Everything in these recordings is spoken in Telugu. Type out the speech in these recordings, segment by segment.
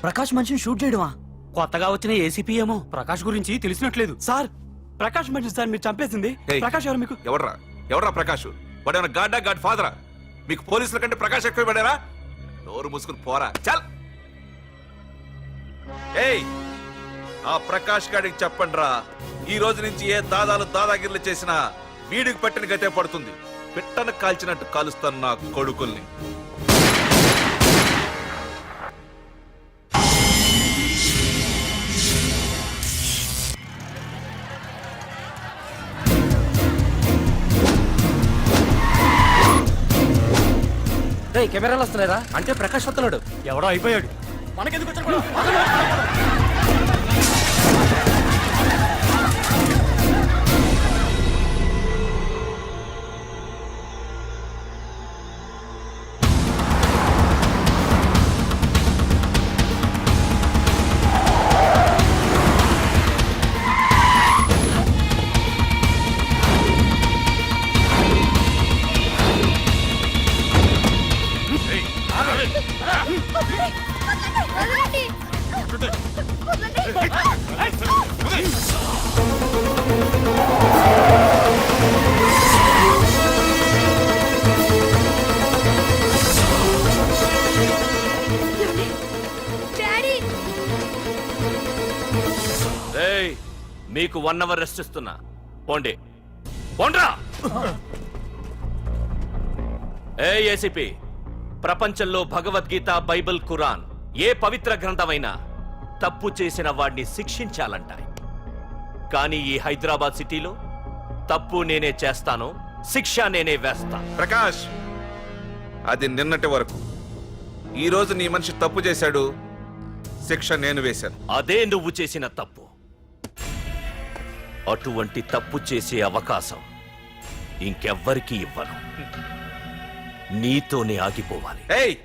ప్రకాష్ మనిషిని షూట్ చేయడమా? కొత్తగా వచ్చిన ఏసీపీ ఏమో ప్రకాష్ గురించి తెలిసినట్లేదు. సార్ ప్రకాష్ మనిషి సార్ మీరు చంపేసింది. ప్రకాష్ ఎవరు మీకు? ఎవర్రా ప్రకాష్? వాడేమన్నా గాడ్డా గాడ్ ఫాదరా? మీకు పోలీసుల కంటే ప్రకాష్ ఎక్కువ పడారా? నోరు మూసుకుని పోరా చల్. ఏయ్ ఆ ప్రకాష్ గాడికి చెప్పండిరా, ఈ రోజు నుంచి ఏ దాదాగిర్లు చేసినా వీడికి పట్టిన గతే పడుతుంది. పిట్టను కాల్చినట్టు కాలుస్తాను నా కొడుకుల్ని. కెమెరాలు వస్తున్నారా? అంటే ప్రకాష్ వస్తున్నాడు. ఎవడో అయిపోయాడు. మనకెందుకు వచ్చాడు? మీకు 1 అవర్ రెస్ట్ ఇస్తున్నా. పోండి పోండ్రా. ఏసీపీ, ప్రపంచంలో భగవద్గీత, బైబిల్, ఖురాన్ ఏ పవిత్ర గ్రంథమైనా తప్పు చేసిన వాడిని శిక్షించాలంటాయి. కానీ ఈ హైదరాబాద్ సిటీలో తప్పు నేనే చేస్తాను, శిక్ష నేనే వేస్తా. ప్రకాష్, అది నిన్నటి వరకు. ఈ రోజు నీ మనిషి తప్పు చేశాడు, శిక్ష నేను వేశాను. అదే నువ్వు చేసిన తప్పు. అటువంటి తప్పు చేసే అవకాశం ఇంకెవ్వరికీ ఇవ్వను. నీతోనే ఆగిపోవాలి. ఏయ్,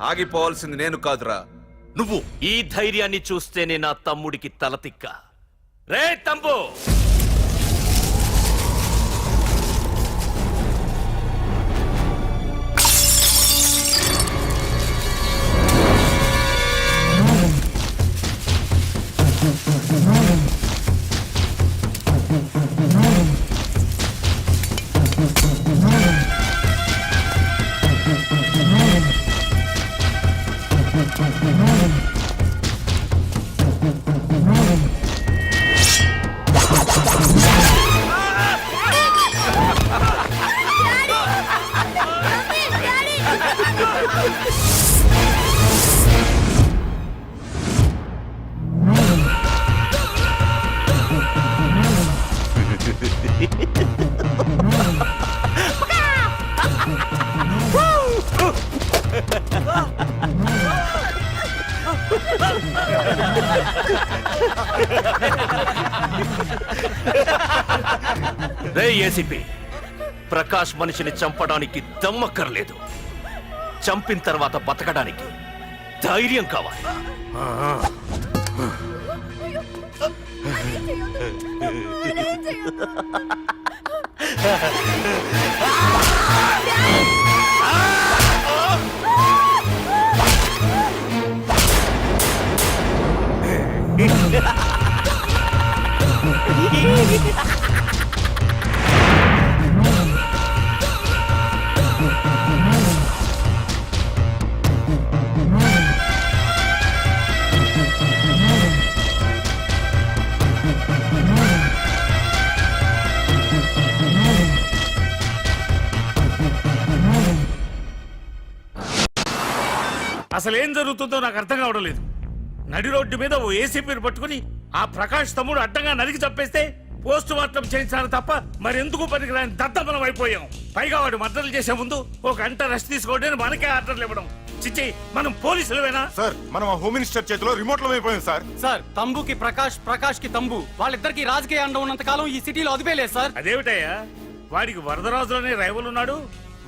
ఆగిపోవాల్సింది నేను కాదురా, నువ్వు. ఈ ధైర్యాన్ని చూస్తేనే నా తమ్ముడికి తలతిక్క. రే తమ్ము, రే ఏసీపీ, ప్రకాష్ మనిషిని చంపడానికి దమ్మక్కర్లేదు, చంపిన తర్వాత బతకడానికి ధైర్యం కావాలి. అసలేం జరుగుతుందో నాకు అర్థం కావడం లేదు. నడి రోడ్డు మీద ఓ ఏసీపీని పట్టుకుని ఆ ప్రకాష్ తమ్ముడు అడ్డంగా నరికి చంపేస్తే పోస్ట్ మార్టం చేయించాలి తప్ప మరెందుకు పనికిరాని దద్దమనం అయిపోయాం. పైగా వాడు మర్డర్లు చేసే ముందు ఒక గంట రెస్ట్ తీసుకోవడానికి మనకే ఆర్డర్లు ఇవ్వడం. చిచ్చి, మనం పోలీసులవేనా? సార్, మనం హోమ్ మినిస్టర్ చేతిలో రిమోట్ లో అయిపోయాం సార్. సార్, తంబుకి ప్రకాష్, ప్రకాష్ కి తంబు, వాళ్ళిద్దరికి రాజకీయ అండ ఉన్నంత కాలం ఈ సిటీలో అదిపేలేదు సార్. అదేమిటయ్యా, వాడికి వరదరాజులోనే రైవల్ ఉన్నాడు,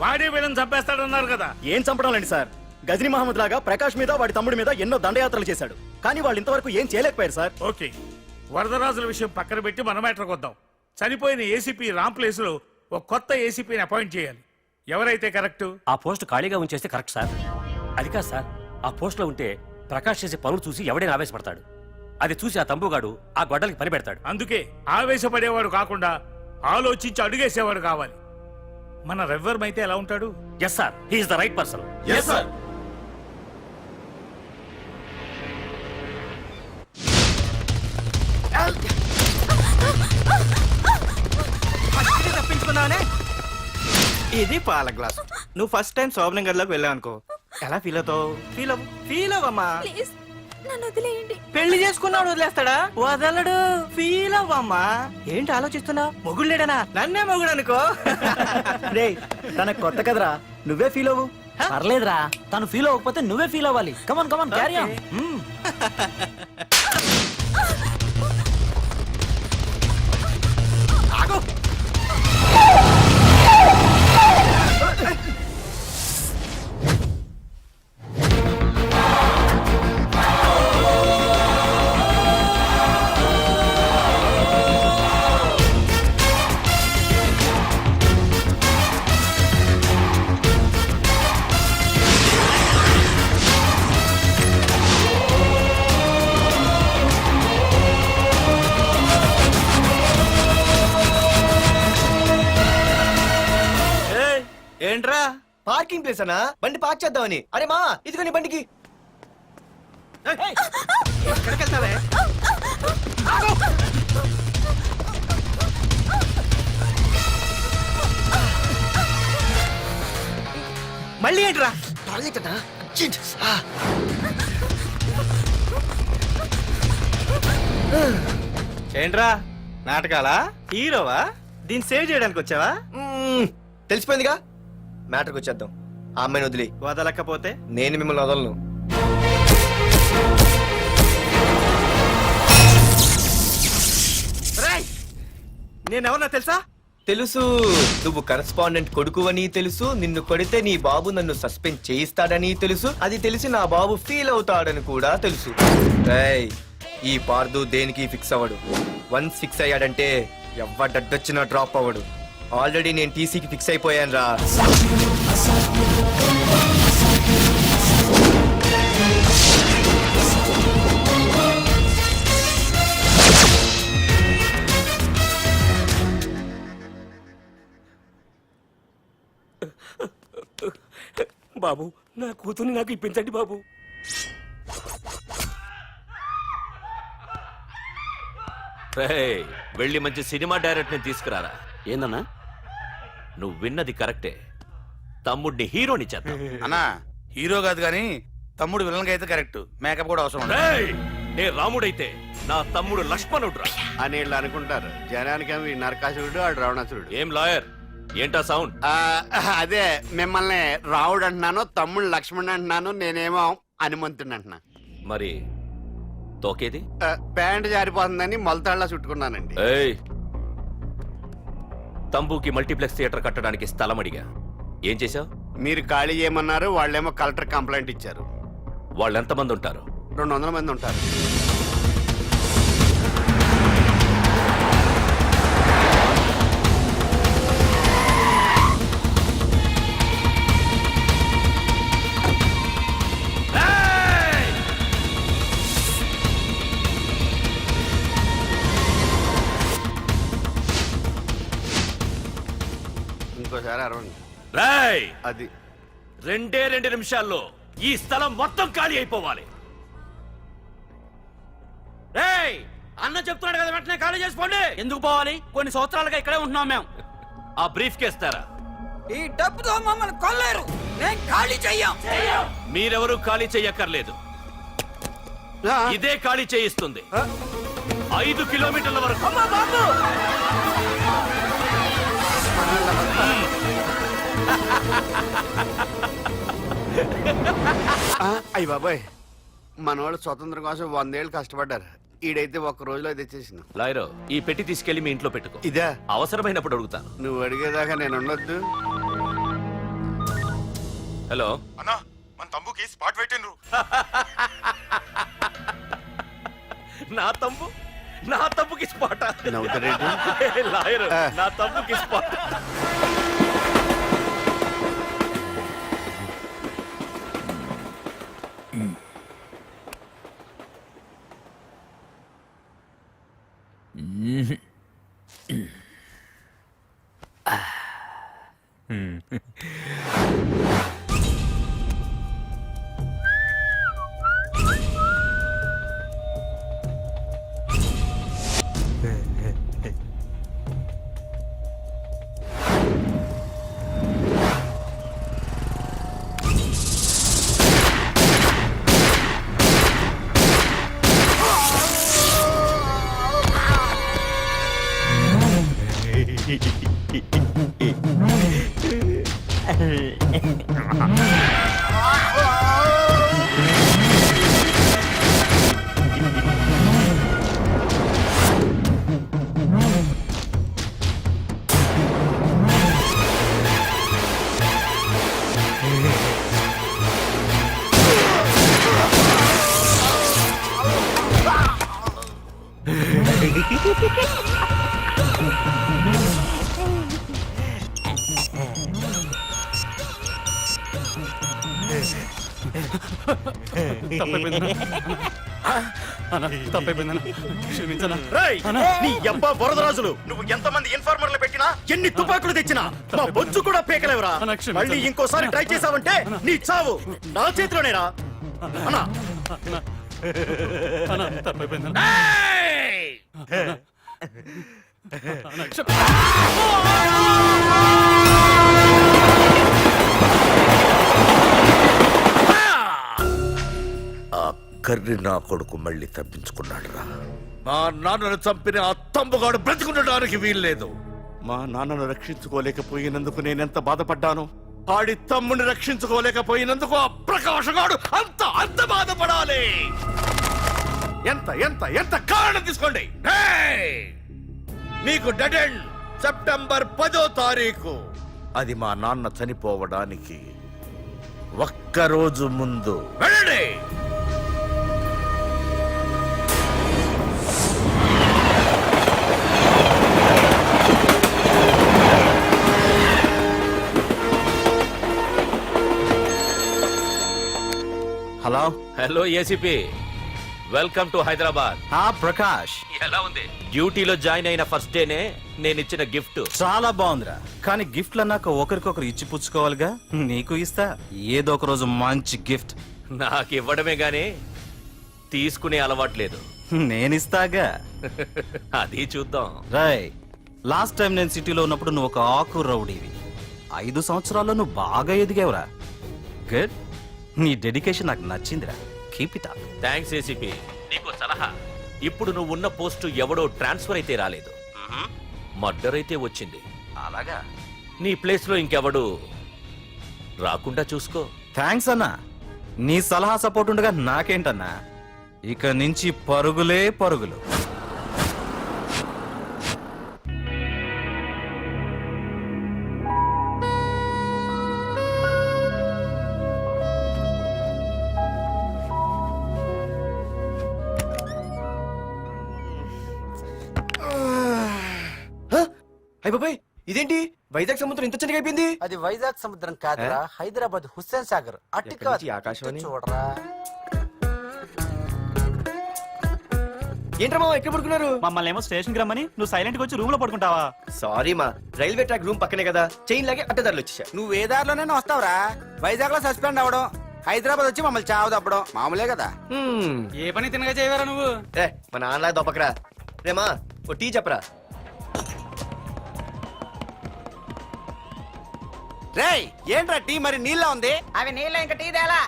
వాడే వీళ్ళని చంపేస్తాడన్నారు కదా. ఏం చంపడం లేండి సార్, గజనీ మహమ్మద్ లాగా ప్రకాష్ మీద వాడి తమ్ముడి మీద ఎన్నో దండయాత్రలు చేశాడు, కానీ వాళ్ళు ఇంతవరకు ఏం చేయలేకపోయారు సార్. ఓకే, వరదరాజుల విషయం పక్కన పెట్టి మన మ్యాటర్కి వద్దాం. చనిపోయిన ఏసీపీ రామ్ ప్లేస్ లో ఒక కొత్త ఏసీపీని అపాయింట్ చేయాలి. ఎవరైతే కరెక్ట్? ఆ పోస్ట్ ఖాళీగా ఉంచేస్తే కరెక్ట్ సార్. అది కాదు సార్, ఆ పోస్ట్ లో ఉంటే ప్రకాష్ చేసే పనులు చూసి ఎవడైనా ఆవేశపడతాడు. అది చూసి ఆ తంబుగాడు ఆ గొడ్డలకి పని పెడతాడు. అందుకే ఆవేశపడేవాడు కాకుండా ఆలోచించి అడుగేసేవాడు కావాలి. మన రెవ్వరమైతే ఎలా ఉంటాడు? Yes sir, he is the right person. తప్పించుకున్నావనే. ఇది పాల గ్లాస్. నువ్వు ఫస్ట్ టైం శోభనం గదిలోకి వెళ్ళావు అనుకో, ఎలా ఫీల్ అవుతావు? ఫీల్ అవ్వమ్మా. ప్లీజ్ నన్ను వదిలేయండి. పెళ్లి చేసుకున్నాడు వదిలేస్తాడా? వదలడు. ఫీల్ అవ్వమ్మా. ఏంటి ఆలోచిస్తున్నావు? మొగుళ్ళేడనా? నన్నే మొగుడు అనుకో. రే తనకు కొత్త కదరా, నువ్వే ఫీల్ అవ్వు. పర్లేదురా, తను ఫీల్ అవ్వకపోతే నువ్వే ఫీల్ అవ్వాలి. కమాన్ కమాన్, క్యారీ ఆన్. ఏంట్రా? పార్కింగ్ ప్లేస్ అన్నా, బండి పార్క్ చేద్దామని. అరే మా ఇదిగో నీ బండికి. ఎక్కడికి వెళ్తావే? మళ్ళీ ఏంట్రా? టాయిలెట్ అన్నా, అర్జెంట్. ఏంట్రా నాటకాలా? హీరోవా? దీన్ని సేవ్ చేయడానికి వచ్చావా? తెలిసిపోయిందిగా, మ్యాటర్కి వచ్చేద్దాం. ఆ అమ్మాయిని వదిలి. వదలకపోతే నేను మిమ్మల్ని వదలను. నేనెవరన్నా తెలుసా? తెలుసు, నువ్వు కరెస్పాండెంట్ కొడుకువని తెలుసు. నిన్ను కొడితే నీ బాబు నన్ను సస్పెండ్ చేయిస్తాడని తెలుసు. అది తెలిసి నా బాబు ఫీల్ అవుతాడని కూడా తెలుసు. రేయ్, ఈ పార్దు దేనికి ఫిక్స్ అవ్వడు. వన్స్ ఫిక్స్ అయ్యాడంటే ఎవ్వడడ్డొచ్చినా డ్రాప్ అవ్వడు. ఆల్రెడీ నేను టీసీకి ఫిక్స్ అయిపోయాను రా. బాబు, నా కూతుర్ని నాకు ఇప్పించండి బాబు. వెళ్ళి మంచి సినిమా డైరెక్ట్ ని తీసుకురారా. ఏందన్నా? నువ్వు విన్నది కరెక్టే, తమ్ముడిని హీరోని చేద్దాం. అన్నా హీరో కాదు కానీ తమ్ముడు విలన్ అయితే కరెక్ట్. మేకప్ కూడా అవసరం ఉండదు. నే రాముడైతే నా తమ్ముడు లక్ష్మణుడు అని వీళ్ళు అనుకుంటారు. జనానికి నరకాసురుడు, ఆడు రావణాసురుడు. ఏం లాయర్, ఏంటా సౌండ్? అదే మిమ్మల్ని రావుడు అంటున్నాను, తమ్ముడు లక్ష్మణ్ అంటున్నాను, నేనేమో హనుమంతుడు అంటున్నా. మరి తోకేది? ప్యాంట్ జారిపోతుందని మొలతాళ్ళ చుట్టుకున్నానండి. ఏయ్, తంబుకి మల్టీప్లెక్స్ థియేటర్ కట్టడానికి స్థలం అడిగా, ఏం చేశావు? మీరు ఖాళీ చేయమన్నారు, వాళ్ళేమో కలెక్టర్ కంప్లైంట్ ఇచ్చారు. వాళ్ళు ఎంతమంది ఉంటారు? 200 మంది ఉంటారు. ఇంకోసారి అరవండి. రేయ్, అది 2 నిమిషాల్లో ఈ స్థలం మొత్తం ఖాళీ అయిపోవాలి. రేయ్, అన్న చెప్తున్నాడు కదా, వెంటనే ఖాళీ చేసుకోండి. ఎందుకు పోవాలి? కొన్ని సంవత్సరాలుగా ఇక్కడే ఉంటున్నాం మేము. ఆ బ్రీఫ్ కేస్తారా? ఈ డబ్బుతో మమ్మల్ని కొల్లేరు. నేను ఖాళీ చెయ్యం. మీరెవరూ ఖాళీ చెయ్యక్కర్లేదు, ఇదే ఖాళీ చేయిస్తుంది. 5 కిలోమీటర్ల వరకు. అయ్య బాబాయ్, మనవాళ్ళు స్వతంత్రం కోసం 100 ఏళ్ళు కష్టపడ్డారు. ఈడైతే ఒక్క రోజులో తెచ్చేసిన. లాయరు, ఈ పెట్టి తీసుకెళ్లి మీ ఇంట్లో పెట్టుకో. ఇదా? అవసరమైనప్పుడు అడుగుతాను. నువ్వు అడిగేదాకా నేను ఉండొద్దు. హలో అన్నా, మన తమ్ముకి స్పాట్ పెట్టిండ్రు. నా తమ్ముకి స్పాట్. నవ్వుతారేంటి? లాయరు, నా తమ్ముకి స్పాట్. రేయ్, నీ యబ్బ వరదరాజులు నువ్వు ఎంతమంది ఇన్ఫార్మర్లు పెట్టినా ఎన్ని తుపాకులు తెచ్చినా మా బొచ్చు కూడా పీకలేవురా. మళ్ళీ ఇంకోసారి ట్రై చేసావంటే నీ చావు నా చేతిలోనేరా. అన్నా ఆ కర్రి నా కొడుకు మళ్ళీ తప్పించుకున్నాడు రా. మా నాన్నను చంపిన ఆ తంబుగాడు బ్రతికుండడానికి వీల్లేదు. మా నాన్నను రక్షించుకోలేకపోయినందుకు నేనెంత బాధపడ్డాను, ఆడి తమ్ముని రక్షించుకోలేకపోయినందుకు ఆ ప్రకాశగాడు అంత బాధపడాలి. ఎంత ఎంత ఎంత కారణం తీసుకోండి. మీకు డెడ్ ఎండ్ సెప్టెంబర్ 10వ తారీఖు. అది మా నాన్న చనిపోవడానికి ఒక్కరోజు ముందు. వెళ్ళండి. Hello hello ACP, welcome to Hyderabad. Prakash, ఎలా ఉంది? డ్యూటీలో జాయిన్ అయిన ఫస్ట్ డేనే నేను ఇచ్చిన గిఫ్ట్. చాలా బాగుందిరా, కానీ గిఫ్ట్లు అన్నాక ఒకరికొకరు ఇచ్చి పుచ్చుకోవాలిగా. నీకు ఇస్తా ఏదో ఒక రోజు మంచి గిఫ్ట్. నాకు ఇవ్వడమే గానీ తీసుకునే అలవాట్లేదు. నేనిస్తాగా. అది చూద్దాం. రాయ్, లాస్ట్ టైం నేను సిటీలో ఉన్నప్పుడు నువ్వు ఒక ఆకు రౌడీవి. 5 సంవత్సరాల్లో నువ్వు బాగా ఎదిగావురా. గుడ్. నీ డెడికేషన్ నాకు నచ్చిందిరా. Keep it up. Thanks ACP. నీకు సలహా, ఇప్పుడు నువ్వు ఉన్న పోస్టు ఎవడో ట్రాన్స్ఫర్ అయితే రాలేదు, మర్డర్ అయితే వచ్చింది. అలాగా? నీ ప్లేస్ లో ఇంకెవడు రాకుండా చూసుకో. థ్యాంక్స్ అన్నా. నీ సలహా సపోర్ట్ ఉండగా నాకేంటన్నా, ఇక నుంచి పరుగులే పరుగులు. అయ్య బాబాయ్, ఇదేంటి వైజాగ్ సముద్రం ఇంత చిన్నగా అయిపోయింది? అది వైజాగ్ సముద్రం కాదురా, హైదరాబాద్ హుస్సేన్ సాగర్. అట్టి ఎక్కడి నుంచి ఆకాశవాణి? చూడరా. ఏంట్రా మామ ఎక్కడ పడుకున్నారు? మమ్మల్ని ఏమో స్టేషన్ కి రమ్మని నువ్వు సైలెంట్ గా వచ్చి రూమ్ లో పడుకుంటావా? సారీ మా, రైల్వే ట్రాక్ రూమ్ పక్కనే కదా, చైన్ లాగే అడ్డదారులు వచ్చేసా. నువ్వు ఏ దారిలోనే వస్తావురా. వైజాగ్ లో సస్పెండ్ అవ్వడం, హైదరాబాద్ వచ్చి మమ్మల్ని చావు తప్పడం మామూలే కదా. ఏ పని తినగా చేయవారా నువ్వు? మా నాన్నలా దొప్పకరా. రేమా ఓ టీ చెప్పరా. రేయ్, ఏంట్రా టీ మరి నీళ్ళ ఉంది? అవి నీళ్ళ, ఇంకా టీ తేలా.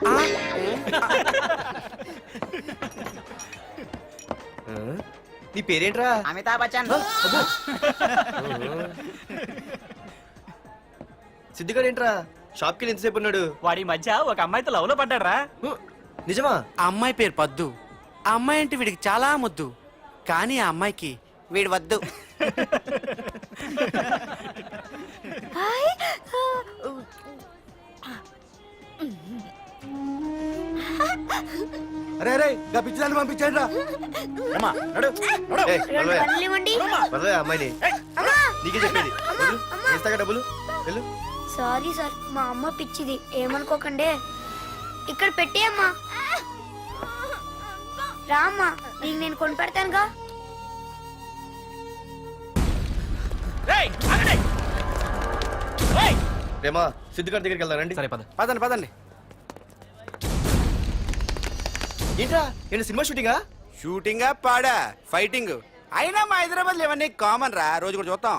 నీ పేరేంట్రా? అమితాబ్ బచ్చన్. సిద్ధిగాడు ఏంట్రా షాప్ కి ఎంతసేపు ఉన్నాడు? వాడి మధ్య ఒక అమ్మాయితో లవ్ లో పడ్డారా. నిజమా? ఆ అమ్మాయి పేరు పద్దు. ఆ అమ్మాయి అంటే వీడికి చాలా ముద్దు, కానీ ఆ అమ్మాయికి వీడు వద్దు. అరే రే పిచ్చిదాన్ని పంపించండి రా. అమ్మాయిని నీకే చెప్పేది. వేస్తాగా డబ్బులు. వెళ్ళు. సారీ సార్, మా అమ్మ పిచ్చిది, ఏమనుకోకండి. ఇక్కడ పెట్టేయమ్మా. రామ్మా, నీకు నేను కొని పెడతానుగా. రేమా సిద్ధిగారి దగ్గరికి వెళ్దానండి. సరే పద. పదండి పదండి. ఏంట్రా ఏంటి సినిమా షూటింగా? షూటింగా పాడా ఫైటింగ్ అయినా మా హైదరాబాద్ లో ఇవన్నీ కామన్ రా. రోజు కూడా చూద్దాం.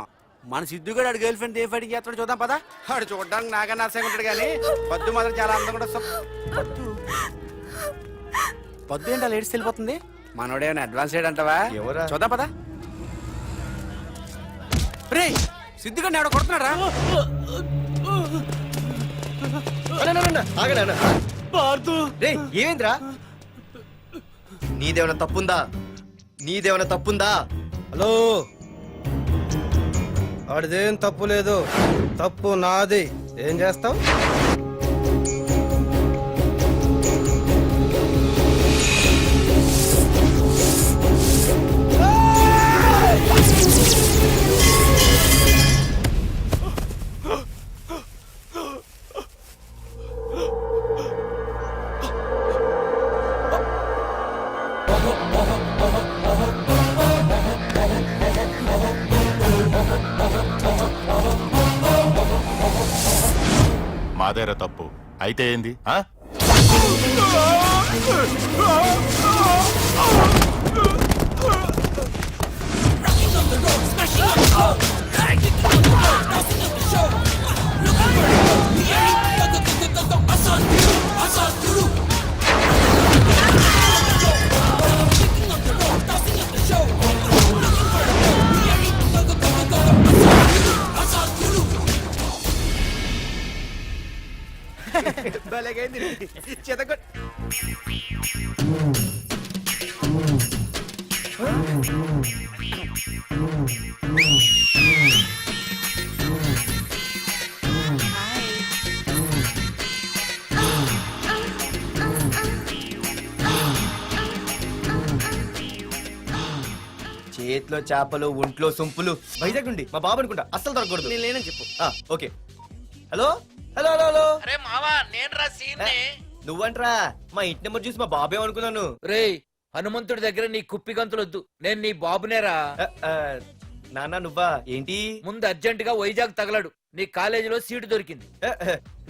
మన సిద్ధు గడు గర్ల్ ఫ్రెండ్ ఏ ఫైటింగ్ చేస్తాడు చూద్దాం పదా. వాడు చూడడానికి నాకన్నా అసహ్యంగా ఉంటాడు కానీ పద్దు మాత్రం చాలా అందంగా ఉంటుంది. పద్దు ఏంటో లేడీస్ వెళ్ళిపోతుంది. మనోడేమైనా అడ్వాన్స్ అంటావా? ఎవరా? చూద్దాం పదా. రే సిద్ధు గడిని ఎవడో కొడుతున్నాడు రా. ఏమేంద్రా? నీదేమైనా తప్పుందా? నీదేమైనా తప్పుందా? హలో, ఆడిదేం తప్పు లేదు, తప్పు నాది. ఏం చేస్తావు? మాదేరా తప్పు. అయితే ఏంది? ఆ? చేతిలో చేపలు ఒంట్లో సొంపులు వైజాగ్ నుండి మా బాబు అనుకుంటా అస్సలు దొరకకూడదు. నేను లేనని చెప్పు. Okay. Hello hello hello hello. అరే మావా నేను రా సీన్ నువ్వంట్రా మా ఇంటి నెంబర్ చూసి మా బాబే అనుకున్నాను. రేయ్ హనుమంతుడి దగ్గర నీ కుప్పి గంతులొద్దు, నేను నీ బాబునేరా. నాన్న నువ్వా ఏంటి? ముందు అర్జెంట్ గా వైజాగ్ తగలడు, నీ కాలేజీలో సీటు దొరికింది.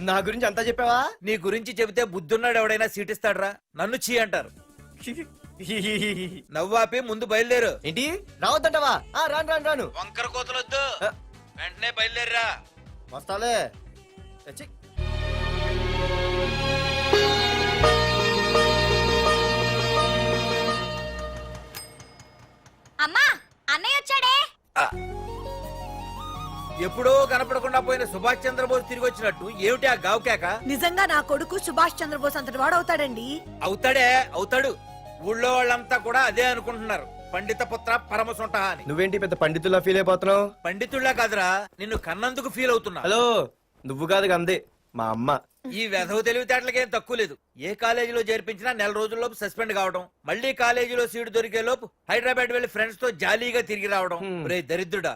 నా గురించి అంతా చెప్పావా? నీ గురించి చెబితే బుద్ధున్నాడు ఎవడైనా సీట్ ఇస్తాడ్రా, నన్ను చీ అంటారు. నవ్వాపి ముందు బయలుదేరు. ఏంటి రావద్దంటావా? రాను రాను రాను. వంకర కోతలొద్దు, వెంటనే బయలుదేరరా. వస్తాలే. అమ్మా అన్నయ్య వచ్చాడే. ఎప్పుడో కనపడకుండా పోయిన సుభాష్ చంద్రబోస్ తిరిగి వచ్చినట్టు ఏమిటి ఆ గావుకేక? నిజంగా నా కొడుకు సుభాష్ చంద్రబోస్ అంతటి వాడు అవుతాడండి. అవుతాడే అవుతాడు. ఊళ్ళో వాళ్ళంతా కూడా అదే అనుకుంటున్నారు, పండిత పుత్ర పరమసుంట అని. నువ్వేంటి పెద్ద పండితుల్లా ఫీల్ అయిపోతున్నావు? పండితుళ్ళ కాదురా, నిన్ను కన్నందుకు ఫీల్ అవుతున్నా. హలో నువ్వు కాదు అందే మా అమ్మ. ఈ వెధవ తెలివితేటలకేం తక్కువ లేదు. ఏ కాలేజీలో చేర్పించినా నెల రోజుల్లోపు సస్పెండ్ కావడం, మళ్ళీ కాలేజీలో సీటు దొరికే లోపు హైదరాబాద్ వెళ్లి ఫ్రెండ్స్ తో జాలీగా తిరిగి రావడం. రే దరిద్రుడా,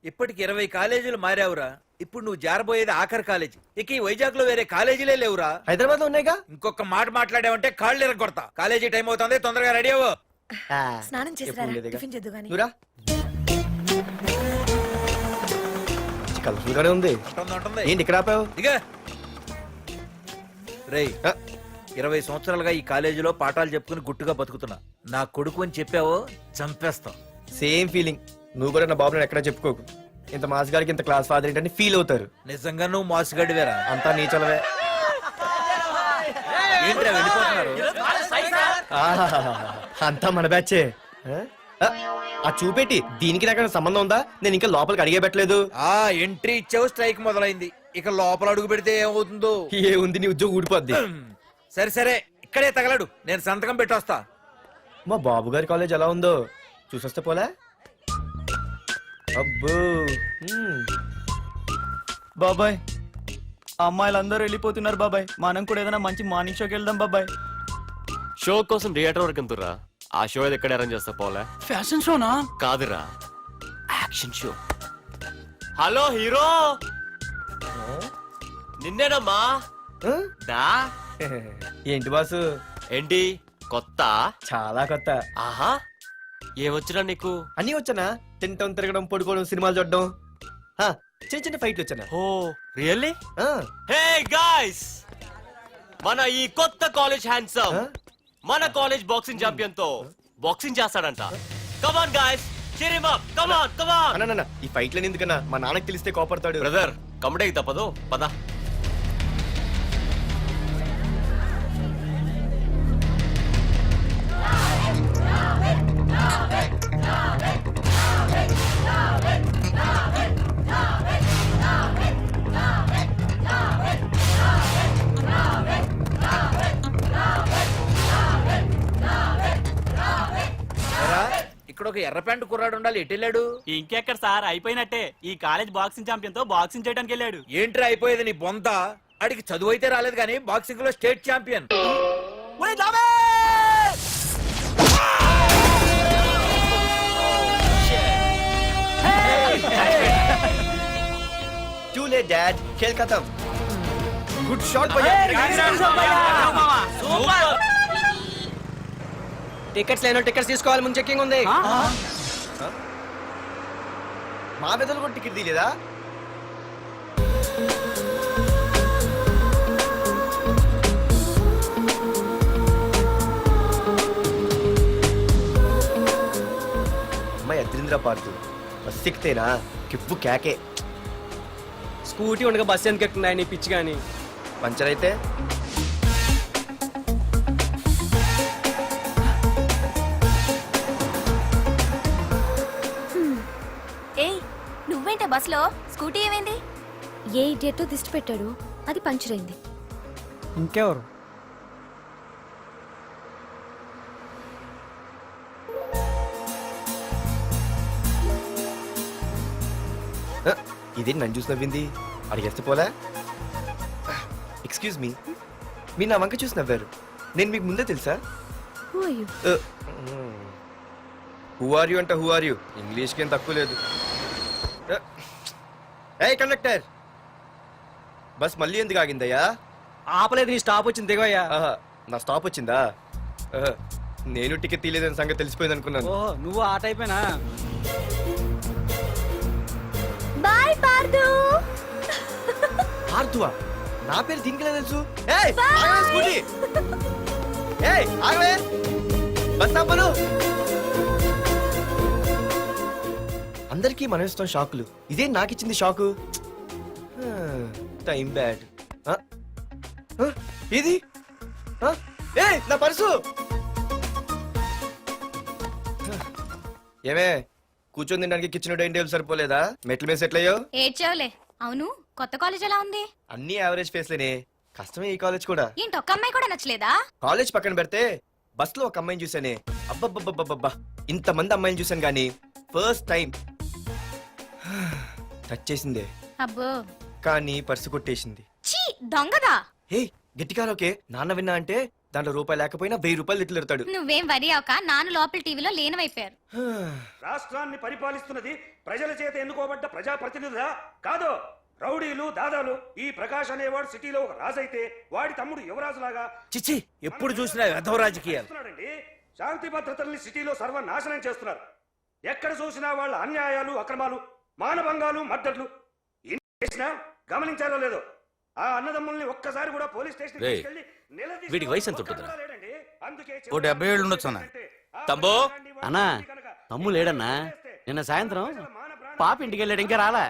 ఇప్పటికి 20 కాలేజీలు మారావురా. ఇప్పుడు నువ్వు జారబోయేది ఆఖరి కాలేజీ. ఇక ఈ వైజాగ్ లో వేరే కాలేజీలే లేవురా. హైదరాబాద్ లో ఉన్నాయిగా. ఇంకొక మాట మాట్లాడావంటే కాళ్ళు ఎరగొడతా. కాలేజీ టైం అవుతుంది, తొందరగా రెడీ అవ్వు. స్నానం ఎప్పుడు ఉండేదిగా. టిఫిన్ చేద్దు గాని. నువ్వురా. కలర్ఫుల్ గానే ఉంది. ఉంటుంది. ఏంటి ఇక్కడ ఆపావు? ఇక రేయ్ 20 సంవత్సరాలుగా ఈ కాలేజీలో పాఠాలు చెప్పుకుని గుట్టుగా బతుకుతున్నా. నా కొడుకు అని చెప్పావో చంపేస్తాం. Same feeling. నువ్వు కూడా నా బాబు నేను ఎక్కడా చెప్పుకోకు. ఇంత మాస్ గారికి ఇంత క్లాస్ ఫాదర్ ఏంటని ఫీల్ అవుతారు. నిజంగా నువ్వు మోసగాడివేరా. అంతా నీచలవే. ఏంట్రా వెళ్ళిపోతున్నారు? అంతా మన బ్యాచే. ఆ చూపెట్టి దీనికి నాకు సంబంధం ఉందా? నేను ఇంకా లోపలికి అడిగే పెట్టలేదు. ఎంట్రీ ఇచ్చావు, స్ట్రైక్ మొదలైంది. ఇక లోపల అడుగు పెడితే ఏమవుతుందో. ఏ ఉంది, నీ ఉద్యోగం ఊడిపోద్ది. సరే సరే ఇక్కడే తగలడు, నేను సంతకం పెట్టొస్తా. మా బాబు గారి కాలేజ్ ఎలా ఉందో చూసొస్తే పోలే. అబ్బో బాబాయ్ అమ్మాయిలందరూ వెళ్ళిపోతున్నారు బాబాయ్, మనం కూడా ఏదైనా మంచి మార్నింగ్ షోకి వెళ్దాం బాబాయ్. షో కోసం థియేటర్ వరకు ఎంతురా? ఆ షో ఏది ఎక్కడ అరేంజ్ చేస్తా పోలే? ఫ్యాషన్ షోనా? కాదురా, యాక్షన్ షో. హలో హీరో, నిన్నేనమ్మా. దా. ఏంటి బాసు? ఏంటి కొత్త? చాలా కొత్త. ఆహా, ఏమొచ్చినా నీకు? అన్నీ వచ్చానా? తింటం తిరగడం పడుకోవడం సినిమాలు చూడడం. చిన్న చిన్న ఫైట్లు వచ్చానా? ఓ రియల్లీ? హే గాయ్స్, మన ఈ కొత్త కాలేజ్ హ్యాండ్సమ్ మన కాలేజ్ బాక్సింగ్ ఛాంపియన్ తో బాక్సింగ్ చేస్తాడంట. Come on guys, cheer him up. Come on, come on. అన్న ఈ ఫైట్లని ఎందుకన్నా? మా నాన్నకి తెలిస్తే కోపడతాడు. బ్రదర్ కమడేకి తప్పదు, పద. ఇక్కడ ఒక ఎర్ర ప్యాంటు కుర్రాడు ఉండాలి, ఎటు వెళ్ళాడు? ఇంకెక్కడ సార్, అయిపోయినట్టే. ఈ కాలేజ్ బాక్సింగ్ ఛాంపియన్ తో బాక్సింగ్ చేయడానికి వెళ్ళాడు. ఏంట్రా అయిపోయేది నీ బొంత? అడిగి చదువు అయితే రాలేదు కానీ బాక్సింగ్ లో state champion. Too late, Dad. खेल खत्म. Good shot, भैया. టికెట్స్ లేనో టికెట్స్ తీసుకోవాలి, ముందు చెక్కింగ్ ఉంది. మా పెద్దలు కూడా టికెట్ తీయలేదా? చెప్తున్నా పార్దు. బస్ ఎక్కితేనా కిప్పు కేకే. స్కూటీ ఉండగా బస్సు ఎందుకు ఎక్కుతున్నాయి నీ పిచ్చి కానీ. పంచర్ అయితే ఏయ్ నువ్వేంటే బస్సులో? స్కూటీ ఏమైంది? ఏ ఇడియట్ దిష్టి పెట్టాడు, అది పంచర్ అయింది. ఇంకెవరు? ఇదే నన్ను చూసి నవ్వింది. అడిగేస్తే పోలే. ఎక్స్క్యూజ్ మీ, మీరు నా వంక చూసి నవ్వారు. నేను మీకు ముందే తెలుసా? హూ ఆర్ యూ అంట హూ ఆర్ యూ. ఇంగ్లీష్కి ఏం తక్కువ లేదు. ఏ కండక్టర్, బస్ మళ్ళీ ఎందుకు ఆగిందయ్యా? ఆపలేదు, నీ స్టాప్ వచ్చింది దిగవయ్యా. ఆహా, నా స్టాప్ వచ్చిందా? ఆహా, నేను టికెట్ తీయలేదని సంగతి తెలిసిపోయింది అనుకున్నాను. ఓహో, నువ్వు ఆ టైపేనా? బాయ్ పార్దు. ఆర్తువా? నా పేరు దీనికిలా తెలుసు? ఏయ్, ఆగవే స్కూటీ. ఏయ్, ఆగవే. బస్ ఆపను. అందరికీ మనం ఇస్తాం షాకులు, ఇదే నాకు ఇచ్చింది షాకు. Time bad. ఇది ఏయ్, నా పర్సు. ఏమే, కూర్చొని తినడానికి కిచెన్ డైనింగ్ టేబుల్ సరిపోలేదా? మెట్ల మీద సెట్ అయ్యో. ఏడ్చావులే. అవును, కొత్త కాలేజ్ ఎలా ఉంది? అన్ని యావరేజ్ ఫేస్లేనే. కష్టమే ఈ కాలేజ్ కూడా. ఏంటి, ఒక్క అమ్మాయి కూడా నచ్చలేదా? కాలేజ్ పక్కన పెడితే బస్ లో ఒక అమ్మాయిని చూసానే, అబ్బబ్బబ్బబ్బబ్బా, ఇంతమంది అమ్మాయిని చూసాను గానీ ఫస్ట్ టైం టచ్ చేసిందే. అబ్బో, కానీ పర్సు కొట్టేసింది. చీ దొంగదా. హే, గట్టిగా ఓకే. నాన్న విన్నా అంటే దాంట్లో రూపాయి లేకపోయినా 1000 రూపాయలు తిట్లు. నువ్వేం వరి అవక, నాన్న లోపల టీవీలో లేనవైపోయారు. రాష్ట్రాన్ని పరిపాలిస్తున్నది ప్రజల చేత ఎన్నుకోబడ్డ ప్రజాప్రతినిధులా కాదు, రౌడీలు దాదాలు. ఈ ప్రకాష్ అనేవాడు సిటీలో ఒక రాజైతే వాడి తమ్ముడు యువరాజులాగా చిచ్చి, ఎప్పుడు చూసినా వెధవ రాజకీయాలు. చేస్తున్నాడండి. శాంతి భద్రతల్ని సిటీలో సర్వనాశనం చేస్తున్నారు. ఎక్కడ చూసినా వాళ్ళ అన్యాయాలు, అక్రమాలు, మానభంగాలు, మద్దతులు. ఇన్ని చేసినా గమనించాలో లేదో ఆ అన్నదమ్ముల్ని ఒక్కసారి కూడా పోలీస్ స్టేషన్ వీడికి వయసు ఎంత ఉంటుందిరా? ఓ 70 ఏళ్ళు ఉండొచ్చు అన్న. తమ్ముడు అన్నా, తమ్ము లేడన్నా. నిన్న సాయంత్రం పాప ఇంటికి వెళ్ళాడు, ఇంకా రాలా.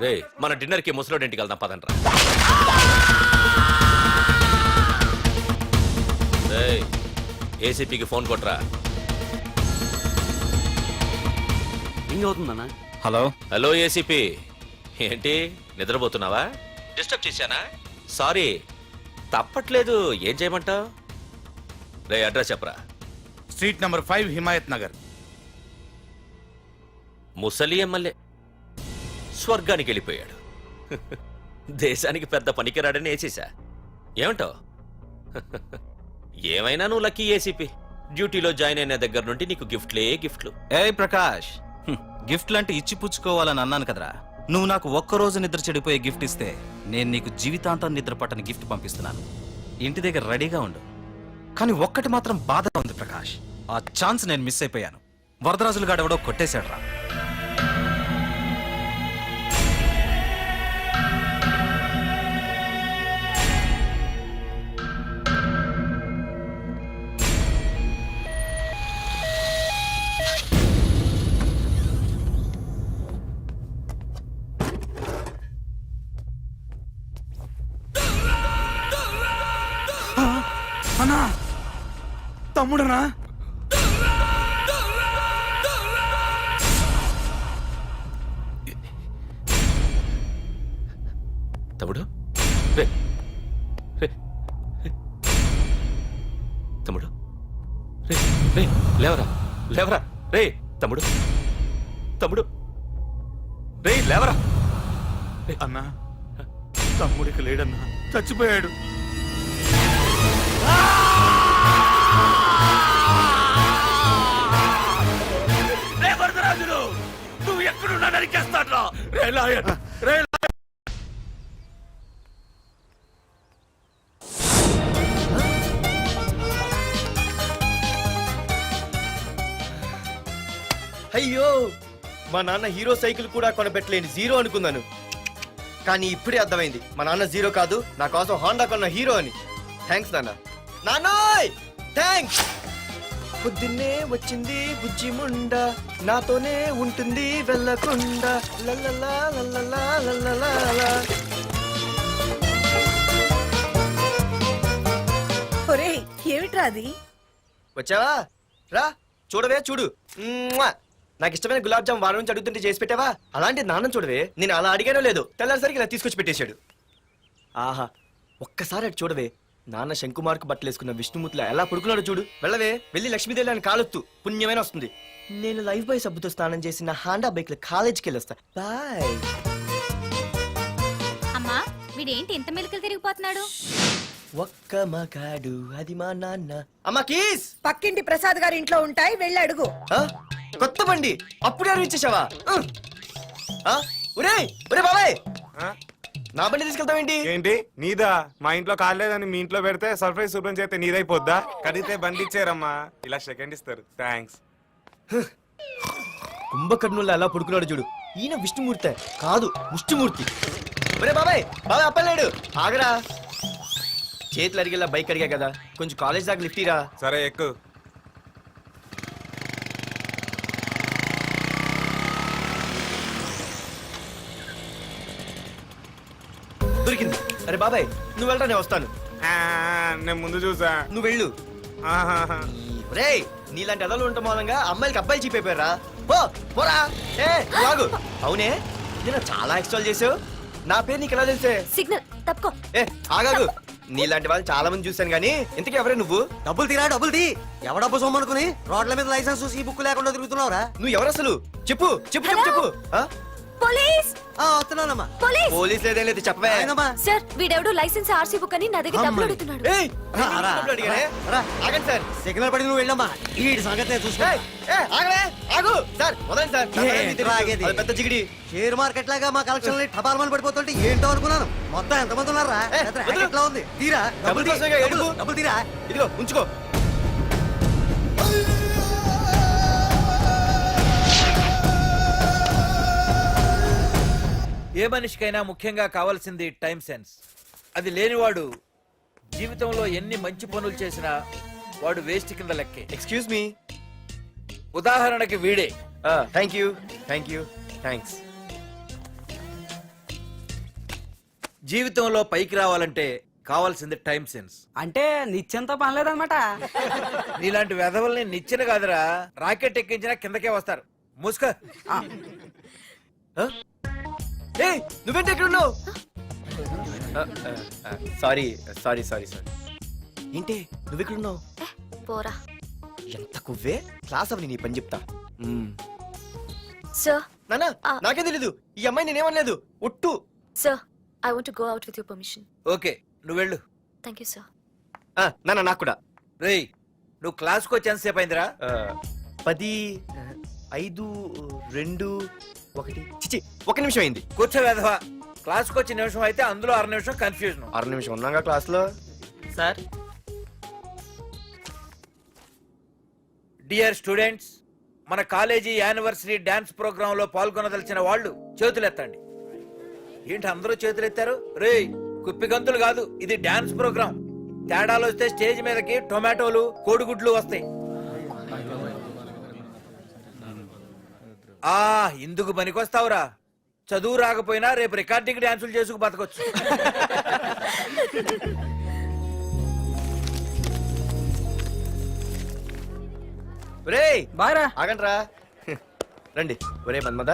రే, మన డిన్నర్ కి ముసలోడి ఇంటికి వెళ్దాం పదండ్రా. ఏసీపీకి ఫోన్ కొట్రా. ఇంకవుతుందన్నా. హలో. హలో ఏసీపీ, ఏంటి నిద్రపోతున్నావా? డిస్టర్బ్ చేశానా? సారీ, తప్పట్లేదు. ఏం చేయమంటావు? రే, అడ్రస్ చెప్పరా. Street number 5 Himayat Nagar. ముసలి ఎమ్మెల్యే స్వర్గానికి వెళ్ళిపోయాడు. దేశానికి పెద్ద పనికిరాడని వేసేసా. ఏమంటావు? ఏమైనా నువ్వు లక్కీ ఏసీపీ. డ్యూటీలో జాయిన్ అయిన దగ్గర నుండి నీకు గిఫ్ట్లు. ఏ ప్రకాష్, గిఫ్ట్ అంటే ఇచ్చి పుచ్చుకోవాలని అన్నాను కదరా. నువ్వు నాకు ఒక్కరోజు నిద్ర చెడిపోయే గిఫ్ట్ ఇస్తే నేను నీకు జీవితాంతం నిద్ర పట్టని గిఫ్ట్ పంపిస్తున్నాను. ఇంటి దగ్గర రెడీగా ఉండు. కానీ ఒక్కటి మాత్రం బాధగా ఉంది ప్రకాష్, ఆ ఛాన్స్ నేను మిస్ అయిపోయాను. వరదరాజులు గాడెవడో కొట్టేశాడు రా. అన్నా, తమ్ముడనా? తమ్ముడు, రే రే తమ్ముడు, రే రే లేవరా రే తమ్ముడు, రే లేవరా. అన్నా, తమ్ముడికి లేడన్నా, చచ్చిపోయాడు. రే వరదరాజులు, నువ్వు ఎక్కడున్నా నరికేస్తాడ్రా. రే లాయర్, రే అయ్యో, మా నాన్న హీరో సైకిల్ కూడా కొనబెట్టలేని జీరో అనుకున్నాను. కానీ ఇప్పుడే అర్థమైంది, మా నాన్న జీరో కాదు, నా కోసం హోండా కొన్న హీరో అని. థ్యాంక్స్ నాన్న. నాన్నోయ్ థ్యాంక్స్. పొద్దున్నే వచ్చింది బుజ్జి ముండ నాతోనే ఉంటుంది వెళ్ళకుండా లల్లలా లల్లలా లల్లలా. ఒరేయ్ ఏమిట్రా అది? వచ్చావా రా చూడవే చూడు మ్మ్వా! నాకు ఇష్టమైన గులాబ్ జామ్ వారం నుంచి అడుగుతుంటే చేసి పెట్టావా? అలాంటి నాన్న చూడవే, నేను అలా అడిగానో లేదు తెల్లారిసరికి ఇలా తీసుకొచ్చి పెట్టేశాడు. ఆహా ఒక్కసారి అటు చూడవే, నాన్న శంకుమార్కు బట్టలేసుకున్న విష్ణుమూర్తిలా ఎలా పడుకున్నాడు చూడు. వెళ్ళవే, వెళ్ళి లక్ష్మీదేవి అని కాలొత్తు, పుణ్యమైన వస్తుంది. నేను లైఫ్ బాయ్ సబ్బుతో స్నానం చేసి నా హాండా బైక్ లో కాలేజీకి వెళ్ళొస్తా. బాయ్. అమ్మా వీడేంటి ఇంత మెలికలు తిరిగిపోతున్నాడు? ఒక్క మగాడు అది మా నాన్న. అమ్మా కీస్ పక్కింటి ప్రసాద్ గారి ఇంట్లో ఉంటాయి, వెళ్ళి అడుగు. ఆ? కొత్త బండి అప్పుడే ఇచ్చేసావా? ఒరే ఒరే బాబాయ్, నా బండి తీసుకెళ్తావేంటి? ఏంటి నీదా? మా ఇంట్లో కాలేదని మీ ఇంట్లో పెడితే సర్ప్రైజ్ శుభ్రం చేస్తే నీదైపోద్దా? కడిగితే బండి ఇచ్చారమ్మా, ఇలా సెకండ్ ఇస్తారు. థ్యాంక్స్. కుంభకర్ణుల్లో ఎలా పడుకున్నాడు చూడు. ఈయన విష్ణుమూర్తి కాదు ముష్టిమూర్తి. ఒరే బాబాయ్ బాబాయ్ అప్పలేడు, ఆగరా. చేతులు అడిగేలా బైక్ అడిగా కదా, కొంచెం కాలేజ్ దాకా లిఫ్ట్ ఇరా. సరే ఎక్కు. దొరికింది. అరే బాబాయ్ నువ్వు వెళ్ళరా, నేను వస్తాను. నేను ముందు చూసా. నువ్వు వెళ్ళు. ఆహాహా. రే నీలాంటి అదలు ఉండటం మూలంగా అమ్మాయిలకి అబ్బాయిలు చీపైపోయారా? పోరా. ఏ నువ్వు ఆగు. అవునే నేను చాలా ఎక్స్ట్రాల్ చేసావు, నా పేరు నీకు ఎలా తెలిసే? సిగ్నల్ తప్పుకో. ఏ ఆగాగు, నీలాంటి వాళ్ళు చాలా మంది చూశాను గానీ ఇంతకీ ఎవరే నువ్వు? డబ్బులు తీరా డబ్బులు తీ. ఎవడబ్బు సొమ్మనుకుని రోడ్ల మీద లైసెన్స్ ఈ బుక్ లేకుండా తిరుగుతున్నావురా? నువ్వు ఎవరు అసలు? చెప్పు చెప్పు చెప్పు చెప్పు. ఆ? పోలీస్ వస్తున్నానమ్మా. పోలీస్ పోలీస్ లేదేం లేదు చెప్పవే. సార్ వీడెవడో లైసెన్స్ ఆర్సీ బుక్ అని నా దగ్గర డబ్బులు అడుగుతున్నాడు. ఏయ్, డబ్బులు అడిగానే? ఆగండి సార్. సిగ్నల్ పడి నువ్వు వెళ్ళమ్మా, ఈ సంగతి చూసుకో. ఏయ్, ఏ, ఆగలే, ఆగు. సార్ వదండి సార్. ఏంటిరా ఆగేది? అది పెద్ద జిగిడి. షేర్ మార్కెట్ లాగా మా కలెక్షన్ టపాల్మని పడిపోతుంటే ఏంటో అనుకున్నాను. మొత్తం ఎంతమంది ఉన్నారా? ఎట్లా ఉంది? తీరా డబ్బులు కోసమేగా ఏడుపు. డబ్బులు తీరా. ఇదిగో ఉంచుకో. ఏ మనిషికైనా ముఖ్యంగా కావాల్సింది టైం సెన్స్. అది లేనివాడు జీవితంలో ఎన్ని మంచి పనులు చేసినా వాడు వేస్ట్ కింద లెక్కే. Excuse me. ఉదాహరణకి వీడే. Thank you thank you thanks. జీవితంలో పైకి రావాలంటే కావాల్సింది టైం సెన్స్. అంటే నిత్యంతో పనిలేదన్నమాట. నీలాంటి వెధవల్ని నిచ్చెన కాదురా, రాకెట్ ఎక్కించినా కిందకే వస్తారు. ముసుక. ఏ నువ్వేంటి ఎక్కడ ఉన్నావు? Sorry sorry sorry sorry. ఏంటి నువ్వు ఎక్కడ ఉన్నావు? పోరా. ఎంత కువ్వే. క్లాస్ అవని నీ పని చెప్తా. సార్ నానా నాకే తెలీదు, ఈ అమ్మాయి నేనేమనలేదు ఒట్టు. Sir I want to go out with your permission. Okay నువ్వు వెళ్ళు. Thank you sir. నానా నాకు కూడా. రేయ్ నువ్వు క్లాస్కి వచ్చి ఎంతసేపు అయిందిరా? 10, 5, 2, 1 చిచి 1 నిమిషం అయింది. కూర్చో వెధవా. క్లాస్కి వచ్చి నిమిషం అయితే అందులో 6 నిమిషం కన్ఫ్యూజన్. 6 నిమిషం ఉన్నాగా క్లాస్ లో. సార్ డియర్ స్టూడెంట్స్, మన కాలేజీ యానివర్సరీ డాన్స్ ప్రోగ్రామ్ లో పాల్గొనదలిచిన వాళ్ళు చేతులెత్తండి. ఏంటి అందరూ చేతులెత్తారు? రేయ్ కుప్పి గంతులు కాదు, ఇది డాన్స్ ప్రోగ్రామ్. తేడాలు వస్తే స్టేజ్ మీదకి టొమాటోలు కోడిగుడ్లు వస్తాయి. ఇందుకు పనికొస్తావురా. చదువు రాకపోయినా రేపు రికార్డింగ్ డాన్సులు చేసుకు బతకొచ్చు. బాయ్రా. ఆగండ్రా. రండి. ఒరే మన్మద,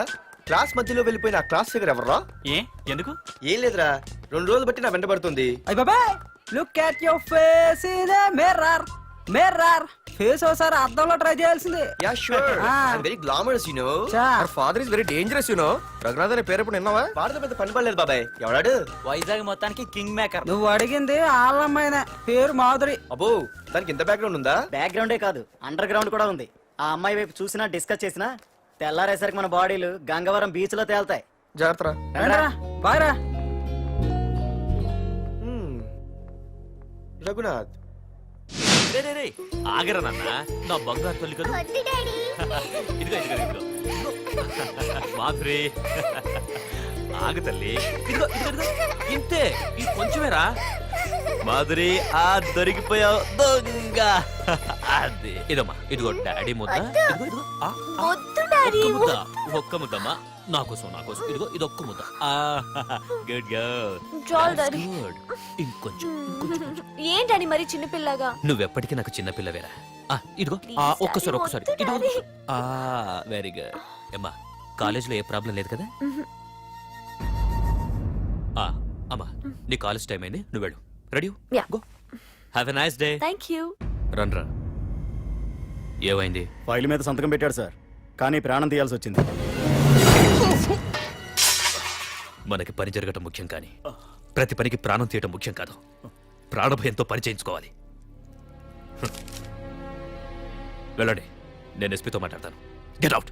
క్లాస్ మధ్యలో వెళ్ళిపోయిన ఆ క్లాస్ ఫిగర్ ఎవర్రా? ఏ ఎందుకు? ఏం లేదురా, 2 రోజులు బట్టి నా వెంట పడుతుంది. అయ్ బాబాయ్ look at your face in a mirror. Mirror face ఒకసారి అద్దంలో ట్రై చేయాల్సింది. Yeah sure. I'm very glamorous you know. Our father is very dangerous you know. Raghunath అనే పేరు ఎప్పుడు విన్నావా? వాడితో పెద్ద పని పడలేదు బాబాయ్. ఎవడాడు? వైజాగ్ మొత్తానికి కింగ్ మేకర్. నువ్వు అడిగింది ఆళ్ళమ్మాయిన పేరు మాధురి. అబ్బో దానికి ఇంత బ్యాక్గ్రౌండ్ ఉందా? బ్యాక్గ్రౌండే కాదు, అండర్ గ్రౌండ్ కూడా ఉంది. ఆ అమ్మాయి వైపు చూసినా డిస్కస్ చేసినా తెల్లారేసరికి మన బాడీలు గంగవరం బీచ్ లో తేల్తాయి. జాగ్రత్త. బాయ్రా. రఘునాథ్ ఆగరా నాన్న, నా బంగారు తల్లి కదా. ఇదిగో ఇదిగో ఇదిగో మాధురి, ఆగు తల్లి. ఇదిగో ఇదిగో ఇదిగో ఇంతే, ఇది కొంచెమేరా. మాధురి ఆ దొరికిపోయావు దొంగ. అది ఇదమ్మా, ఇదిగో డాడీ ముద్ద. ఇదిగో ఇదిగో ఆ, ఆ, వద్దు డాడీ ఒక్క ముద్ద, ఒక్క ముద్దమ్మా. నా కోసం ఇదిగో ఇది ఒక్క ముద్ద. Good girl. చాలు డాడీ. గుడ్. ఇంకొంచెం. ఏంటని మరి చిన్నపిల్లగా? నువ్వెప్పటికీ నాకు చిన్న పిల్లవేరా. ఇదిగో Please, ఒక్కసారి daddy, ఒక్కసారి వద్దు, ఇదిగో. daddy. Very good. అమ్మా కాలేజీలో ఏ ప్రాబ్లం లేదు కదా? అమ్మా నీ కాలేజ్ టైం అయింది, నువ్వు వెళ్ళు. Ready? Yeah. Go. Have a nice day. Thank you. Run రా. ఏమైంది? ఫైల్ మీద సంతకం పెట్టాడు సార్, కానీ ప్రాణం తీయాల్సి వచ్చింది. మనకి పని జరగటం ముఖ్యం, కానీ ప్రతి పనికి ప్రాణం తీయటం ముఖ్యం కాదు. ప్రాణభయంతో పని చేయించుకోవాలి. వెళ్ళండి, నేను ఎస్పీతో మాట్లాడతాను. Get out.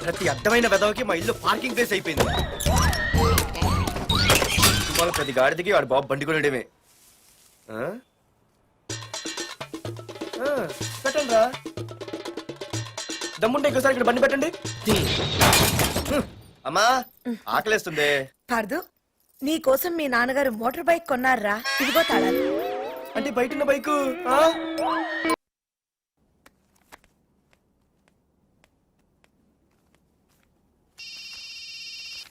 ప్రతి అడ్డమైన వెదవకి మా ఇల్లు పార్కింగ్ ప్లేస్ అయిపోయింది. వాళ్ళ ప్రతి గాడిదకి వాడు బాబు బండి కొనడమే. పెట్టండి రా, దమ్ముంటే ఇంకోసారి ఇక్కడ బండి పెట్టండి. అమ్మా ఆకలేస్తుంది. పార్దు, నీ కోసం మీ నాన్నగారు మోటార్ బైక్ కొన్నారా? ఇదిగో తాళాలు. అంటే బయట ఉన్న బైకు.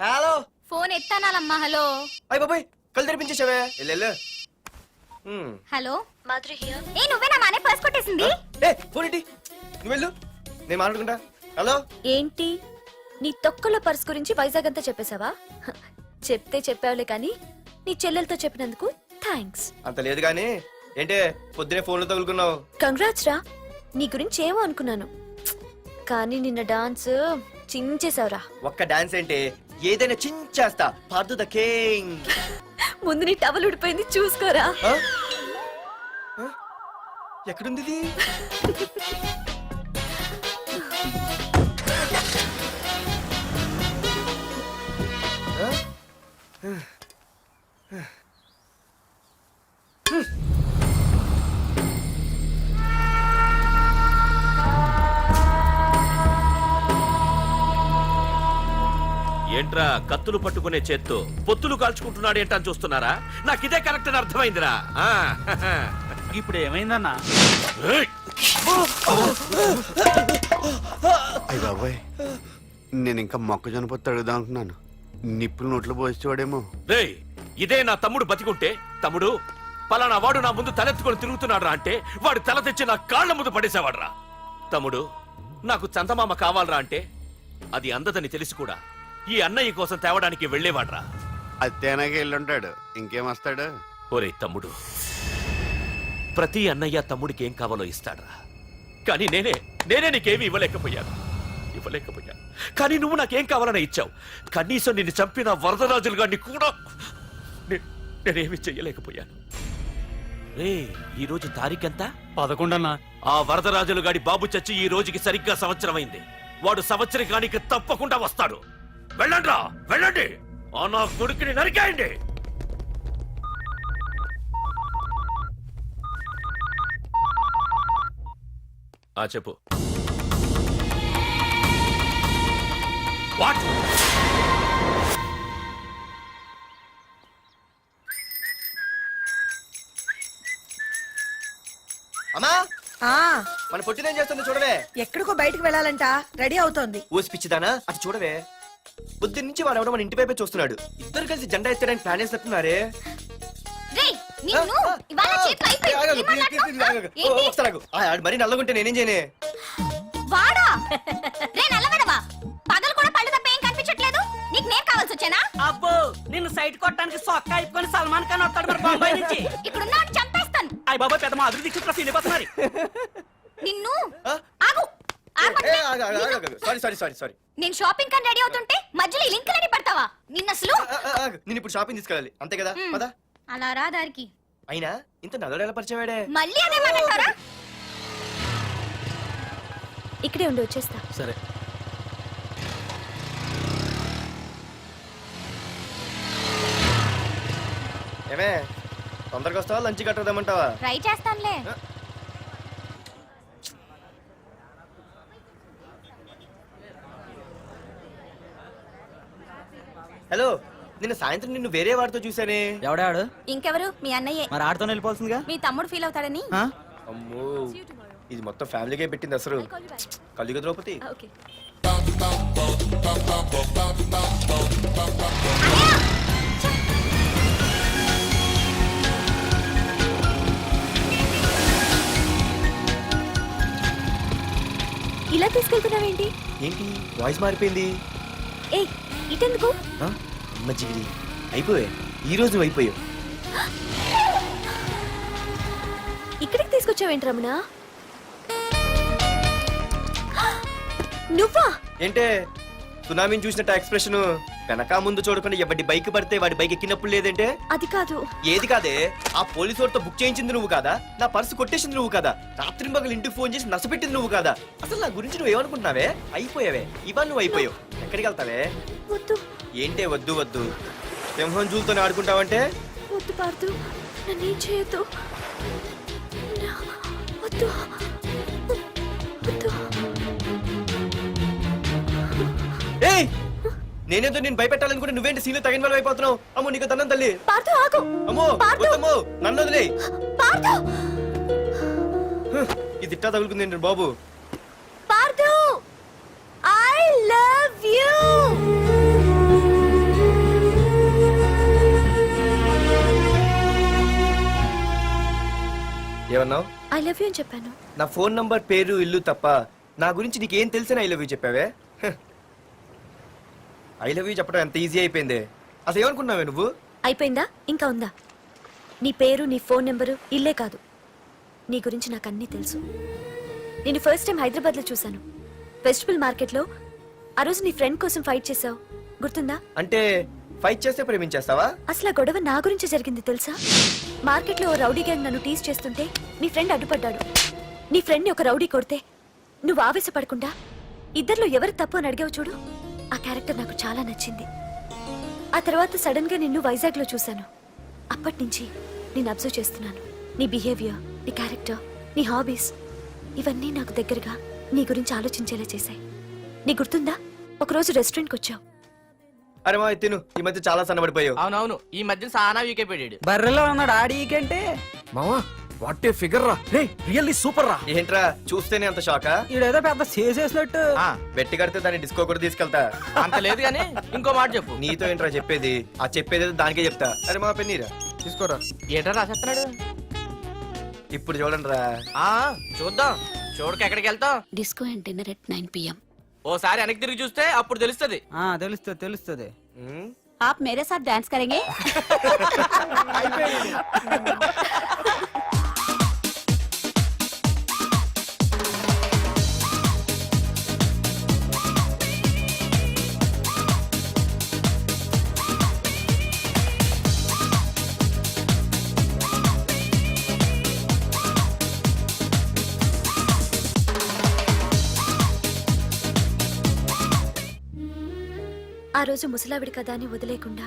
హలో, ఫోన్ ఎత్తానాలమ్మా. హలో. అయ్య బాబాయ్ కళ్ళు తెరిపించేసావే. వెళ్ళు. Hello Madhuri here. ఏ నువ్వేనా మానే పర్స్ కొట్టేసింది? ఏ ఫోన్ ఏంటి, నువ్వు వెళ్ళు, నేను మాట్లాడుకుంటా. హలో. ఏంటి నీ తొక్కల పర్స్ గురించి వైజాగ్ అంతా చెప్పేశావా? చెప్తే చెప్పావులే కానీ నీ చెల్లెలతో చెప్పినందుకు థ్యాంక్స్. అంత లేదు కానీ ఏంటే పొద్దునే ఫోన్లో తగులుకున్నావు? కంగ్రాట్స్ రా. నీ గురించి ఏమో అనుకున్నాను, కానీ నిన్న డాన్స్ చించేశావురా. ఒక్క డాన్స్ ఏంటి, ఏదైనా చించేస్తా. Pardhu the king. ముందు నీ టవల్ ఉడిపోయింది, చూసుకోరా. ఎక్కడుంది ఇది? ఏంట్రా కత్తులు పట్టుకునే చేత్తో పొత్తులు కాల్చుకుంటున్నాడు ఏంటని చూస్తున్నారా? నాకు ఇదే కరెక్ట్ అని అర్థమైందిరా. ఇప్పుడు ఏమైందన్నా? అయ్య బాబాయ్, నేను ఇంకా మొక్కజొన్న పొత్తు అడుగుదాం అనుకున్నాను. నిప్పులు నోట్లో పోసేవాడేమో. రేయ్, ఇదే నా తమ్ముడు బతికుంటే, తమ్ముడు పలానా వాడు నా ముందు తలెత్తుకొని తిరుగుతున్నాడు రా అంటే వాడు తల తెచ్చి నా కాళ్ళ ముందు పడేసేవాడ్రా. తమ్ముడు నాకు చందమామ కావాలరా అంటే అది అందదని తెలిసి కూడా ఈ అన్నయ్య కోసం తేవడానికి వెళ్లేవాడ్రా. అత్తేనాగే వెళ్ళుంటాడు, ఇంకేం వస్తాడు? ఒరే తమ్ముడు, ప్రతి అన్నయ్య తమ్ముడికి ఏం కావాలో ఇస్తాడ్రా, కానీ నేనే నీకేమీ ఇవ్వలేకపోయాను. కానీ నువ్వు నాకేం కావాలని ఇచ్చావు. కనీసం నిన్ను చంపిన వరదరాజులు గారిని కూడా నేనేమి చెయ్యలేకపోయాను. రే, ఈ రోజు తారీఖెంత? 11 అన్నా. ఆ వరదరాజులు గాడి బాబు చచ్చి ఈ రోజుకి సరిగ్గా సంవత్సరమైంది. వాడు సంవత్సరానికి తప్పకుండా వస్తాడు. వెళ్ళండ్రా, వెళ్ళండి. ఆ నా కొడుకుని నరికేయండి. చెప్పు. వాట్? అమ్మా, ఆ మన పొట్టినేం చేస్తుంది చూడవే. ఎక్కడికో బయటకు వెళ్ళాలంట, రెడీ అవుతోంది. ఊసి పిచ్చిదానా, అది చూడవే. పొద్దున్న నుంచి వాడు ఎవడో మన ఇంటి వైపే చూస్తున్నాడు. ఇద్దరు కలిసి జెండా ఎత్తడానికి ప్లాన్ వేస్తున్నట్టున్నారే. మరి నల్లగుంటే నేనేం చేయనే? వాడా? రే నల్లగడవా, పగలు కూడా పళ్ళు తప్ప ఏం కనిపించట్లేదు. నీకు నేను కావాల్సి వచ్చానా? అబ్బో, నిన్ను సైట్ కొట్టడానికి సొక్క అయిపోయి సల్మాన్ ఖాన్ వస్తాడు మరి బొంబాయి నుంచి. ఇక్కడున్నా చంపేస్తాను. అయ్య బాబా, పెద్ద మాధురి దిక్కు ఫీల్ అయిపోతున్నారు. నిన్ను ఆగు. సారీ. నేను షాపింగ్ కని రెడీ అవుతుంటే మధ్యలో ఈ లింకులని పడతావా? నిన్న అసలు నేను ఇప్పుడు షాపింగ్ తీసుకెళ్ళాలి, అంతే కదా? పదా. అలా రా దారికి. అయినా ఇంత నల్లడు ఎలా పరిచయం వాడే? మళ్ళీ అదే మాట్లాడతారా? ఇక్కడే ఉండి వచ్చేస్తా. సరే. ఏమే, తొందరగా వస్తావా, లంచ్ కట్టదామంటావా? ట్రై చేస్తానులే. హలో నిన్న సాయంత్రం నిన్ను వేరే వాడితో చూసానే. ఎవడాడు? ఇంకెవరు మీ అన్నయ్యే. మరి ఆడుతో వెళ్ళిపోతుందిగా. మీ తమ్ముడు ఫీల్ అవుతాడని. అమ్మో ఇది మొత్తం ఫ్యామిలీకే పెట్టింది అసలు. కలియుగ ద్రౌపది. ఓకే. ఇలా తీసుకెళ్తున్నావేంటి? ఏంటి వాయిస్ మారిపోయింది? ఏయ్ ఇటెందుకు? ఆ? అమ్మ జిగిరి అయిపోయా ఈ రోజు అయిపోయావు. ఇక్కడికి తీసుకొచ్చావేంటి రమణ? నువ్వా? ఏంటే సునామీని చూసినట్టు ఎక్స్ప్రెషన్ వెనక ముందు చూడకుండా ఎవడి బైక్ పడితే వాడి బైక్ ఎక్కినప్పుడు లేదంటే? అది కాదు. ఏది కాదే ఆ పోలీసు వాడితో బుక్ చేయించింది నువ్వు కాదా? నా పర్సు కొట్టేసింది నువ్వు కాదా? రాత్రి మగలు ఇంటికి ఫోన్ చేసి నష్టపెట్టింది నువ్వు కాదా? అసలు నా గురించి నువ్వు ఏమనుకుంటున్నావే? అయిపోయావే ఇవాళ నువ్వు అయిపోయావు. ఎక్కడికి వెళ్తావే? వద్దు ఏంటే వద్దు వద్దు సింహం జూలతో ఆడుకుంటావంటే? వద్దు పార్దు, నన్నేం చేయొద్దు. వద్దు వద్దు. ఏయ్ నేనేదో నేను భయపెట్టాలనుకుంటే నువ్వేంటి సీన్లు తగిన వాళ్ళు అయిపోతున్నావు? అమ్మో నీకు దండం తల్లి. పార్దు ఆగు. అమ్మో వద్దమ్మో నన్ను వదిలే. పార్దు ఇది ఇట్టా తగులుకుంది ఏంటి బాబు? Pardhu I love you. ఏమన్నావు? ఐ లవ్ యు అని చెప్పాను. నా ఫోన్ నంబర్ పేరు ఇల్లు తప్ప నా గురించి నీకేం తెలిసిన ఐ లవ్ యూ చెప్పావే? ఐ లవ్ యూ చెప్పడం ఎంత ఈజీ అయిపోయింది. అసలు ఏమనుకున్నావే నువ్వు? అయిపోయిందా? ఇంకా ఉందా? నీ పేరు, నీ ఫోన్ నెంబరు, ఇల్లే కాదు, నీ గురించి నాకు అన్నీ తెలుసు. నేను ఫస్ట్ టైం హైదరాబాద్ లో చూశాను, వెజిటబుల్ మార్కెట్ లో. ఆ రోజు నీ ఫ్రెండ్ కోసం ఫైట్ చేసావు, గుర్తుందా? అంటే ఫైట్ చేస్తే ప్రేమించేస్తావా? అసలు ఆ గొడవ నా గురించి జరిగింది తెలుసా? మార్కెట్ లో ఓ రౌడీ గ్యాంగ్ నన్ను టీజ్ చేస్తుంటే నీ ఫ్రెండ్ అడ్డుపడ్డాడు. నీ ఫ్రెండ్ ని ఒక రౌడీ కొడితే నువ్వు ఆవేశపడకుండా ఇద్దరిలో ఎవరు తప్పు అని అడిగావు చూడు, ఆ క్యారెక్టర్ నాకు చాలా నచ్చింది. ఆ తర్వాత సడన్ గా నిన్ను వైజాగ్ లో చూశాను. అప్పటి నుంచి నేను అబ్జర్వ్ చేస్తున్నాను. నీ బిహేవియర్, నీ క్యారెక్టర్, నీ హాబీస్ ఇవన్నీ నాకు దగ్గరగా నీ గురించి ఆలోచించేలా చేశాయి. నీ గుర్తుందా ఒకరోజు రెస్టారెంట్కి వచ్చావు? అరే మా తిను ఈ మధ్య చాలా సన్నబడిపోయావు. అవునవును ఈ మధ్య సానా వీకే పెట్టాడు. బర్రెలో ఉన్నాడు ఆడికంటే. మావా వాట్ ఏ ఫిగర్ రా. రే రియల్లీ సూపర్ రా. ఏంట్రా చూస్తేనే అంత షాకా? ఈడేదో పెద్ద చేసేసినట్టు. బెట్టి కడితే దాన్ని డిస్కో కూడా తీసుకెళ్తా. అంత లేదు కానీ ఇంకో మాట చెప్పు. నీతో ఏంట్రా చెప్పేది? ఆ చెప్పేది దానికే చెప్తా. అరే మా పెన్నీరా తీసుకోరా. ఏంటో రాసేస్తున్నాడు. ఇప్పుడు చూడండి రా. చూద్దాం. చూడక ఎక్కడికి వెళ్తాం? Disco and dinner at 9 PM. ఓసారి వెనక్కి తిరిగి చూస్తే అప్పుడు తెలుస్తుంది. తెలుస్తుంది తెలుస్తుంది. आप मेरे साथ डांस करेंगे? ఆ రోజు ముసలావిడి కదా అని వదిలేకుండా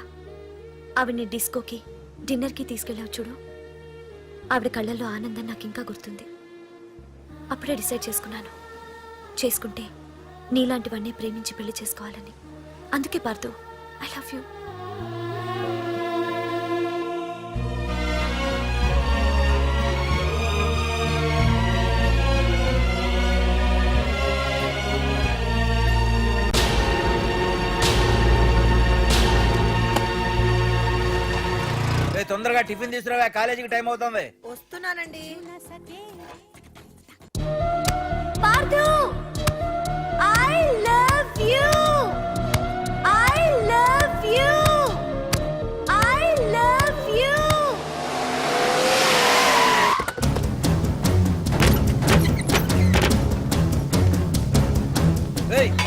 ఆవిడ్ని డిస్కోకి, డిన్నర్కి తీసుకెళ్ళావు చూడు, ఆవిడ కళ్ళల్లో ఆనందం నాకు ఇంకా గుర్తుంది. అప్పుడే డిసైడ్ చేసుకుంటే నీలాంటివన్నీ ప్రేమించి పెళ్లి చేసుకోవాలని. అందుకే పార్థు ఐ లవ్ యూ. తొందరగా టిఫిన్ తీసుకురావా, కాలేజీకి టైం అవుతుంది. వస్తున్నానండి. Partha I love you. I love you. I love you.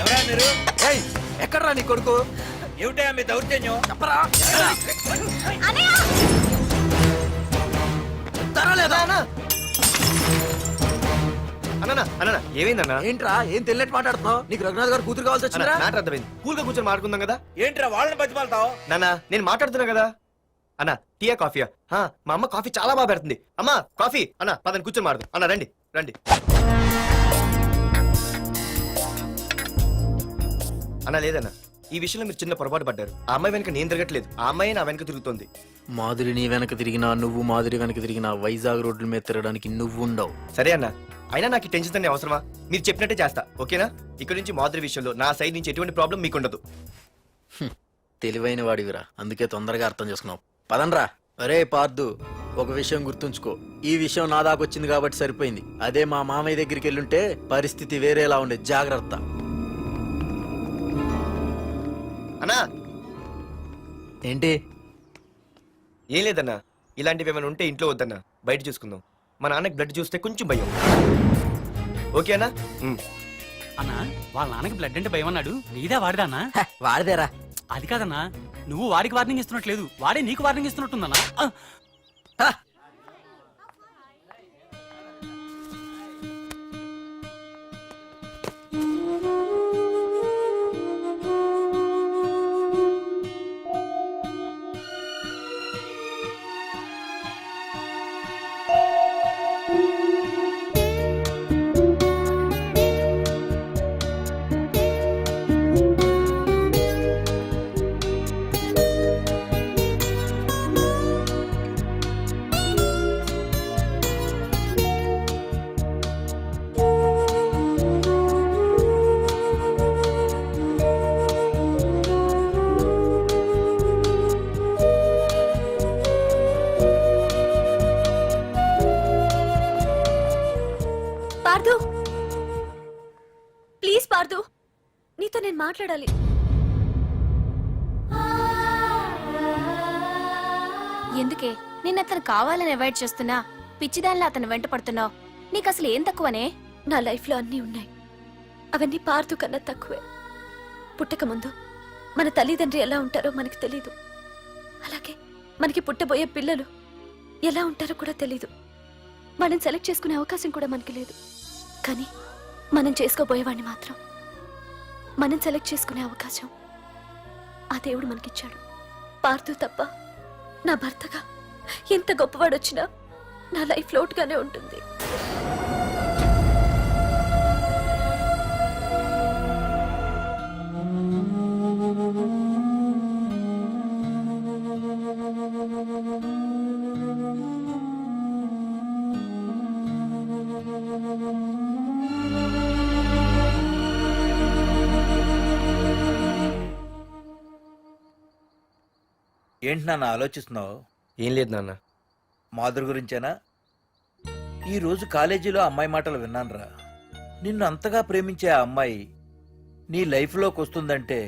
ఎవరా మీరు? ఎక్కడ్రా నీ కొడుకు? ఏమిటా మీ దౌర్జన్యం? చెప్పరా. ఏమైందన్నా? ఏంట్రా ఏం తెలియట్ మాట్లాడుతున్నావు? నీకు రఘునాథ్ గారు కూతురు కావాల్సి వచ్చిందా? అర్థమైంది. కూల్ గా కూర్చొని మాట్లాడుకుందాం కదా. ఏంట్రా వాళ్ళని బతిమాలతావు? నాన్న నేను మాట్లాడుతున్నా కదా. అన్న టీయా కాఫీయా? మా అమ్మ కాఫీ చాలా బాగా పెడుతుంది. అమ్మా కాఫీ. అన్న పదని కూర్చొని మాడదు. అన్న రండి రండి. అన్న లేదన్నా ఈ విషయంలో మీరు చిన్న పొరపాటు పడ్డారు. ఆ అమ్మాయి వెనక నేను తిరగట్లేదు, ఆ అమ్మాయి నా వెనక తిరుగుతోంది. మాధురి నీ వెనక తిరిగినా, నువ్వు మాధురి వెనక తిరిగినా వైజాగ్ రోడ్ల మీద తిరగడానికి నువ్వు ఉండవు. సరే అన్న, అయినా నాకు ఈ టెన్షన్ అనే అవసరమా? మీరు చెప్పినట్టే చేస్తా, ఓకేనా? ఇక్కడ నుంచి మాధురి విషయంలో నా సైడ్ నుంచి ఎటువంటి ప్రాబ్లం మీకు ఉండదు. తెలివైన వాడివిరా, అందుకే తొందరగా అర్థం చేసుకున్నావు. పదండ్రా. అరే పార్దు, ఒక విషయం గుర్తుంచుకో, ఈ విషయం నా దాకొచ్చింది కాబట్టి సరిపోయింది. అదే మా మామయ్య దగ్గరికి వెళ్ళుంటే పరిస్థితి వేరేలా ఉండే. జాగ్రత్త. అన్నా ఏంటి? ఏం లేదన్నా, ఇలాంటివి ఏమైనా ఉంటే ఇంట్లో వద్దన్నా, బయట చూసుకుందాం. మా నాన్నకి బ్లడ్ చూస్తే కొంచెం భయం. ఓకే అన్నా? అన్నా వాళ్ళ నాన్నకి బ్లడ్ అంటే భయం అన్నాడు, నీదే వాడిదా అన్నా? వాడిదేరా. అది కాదన్నా, నువ్వు వాడికి వార్నింగ్ ఇస్తున్నట్లేదు, వాడే నీకు వార్నింగ్ ఇస్తున్నట్టుందన్నా. పార్దు, ప్లీజ్ పార్దు, నీతో నేను మాట్లాడాలి. ఎందుకే నిన్న అతను కావాలని అవాయిడ్ చేస్తున్నా, పిచ్చిదానిలా అతను వెంట పడుతున్నావు? నీకు అసలు ఏం తక్కువనే? నా లైఫ్ లో అన్నీ ఉన్నాయి, అవన్నీ పార్దు కన్నా తక్కువే. పుట్టక ముందు మన తల్లిదండ్రి ఎలా ఉంటారో మనకి తెలీదు, అలాగే మనకి పుట్టబోయే పిల్లలు ఎలా ఉంటారో కూడా తెలీదు. మనం సెలెక్ట్ చేసుకునే అవకాశం కూడా మనకి లేదు. కానీ మనం చేసుకోబోయేవాడిని మాత్రం మనం సెలెక్ట్ చేసుకునే అవకాశం ఆ దేవుడు మనకిచ్చాడు. పార్దు తప్ప నా భర్తగా ఎంత గొప్పవాడొచ్చినా నా లైఫ్ లోటుగానే ఉంటుంది. ఏంటి నాన్న ఆలోచిస్తున్నావు? ఏం లేదు నాన్న. మాధురి గురించేనా? ఈ రోజు కాలేజీలో అమ్మాయి మాటలు విన్నానురా. నిన్ను అంతగా ప్రేమించే ఆ అమ్మాయి నీ లైఫ్లోకి వస్తుందంటే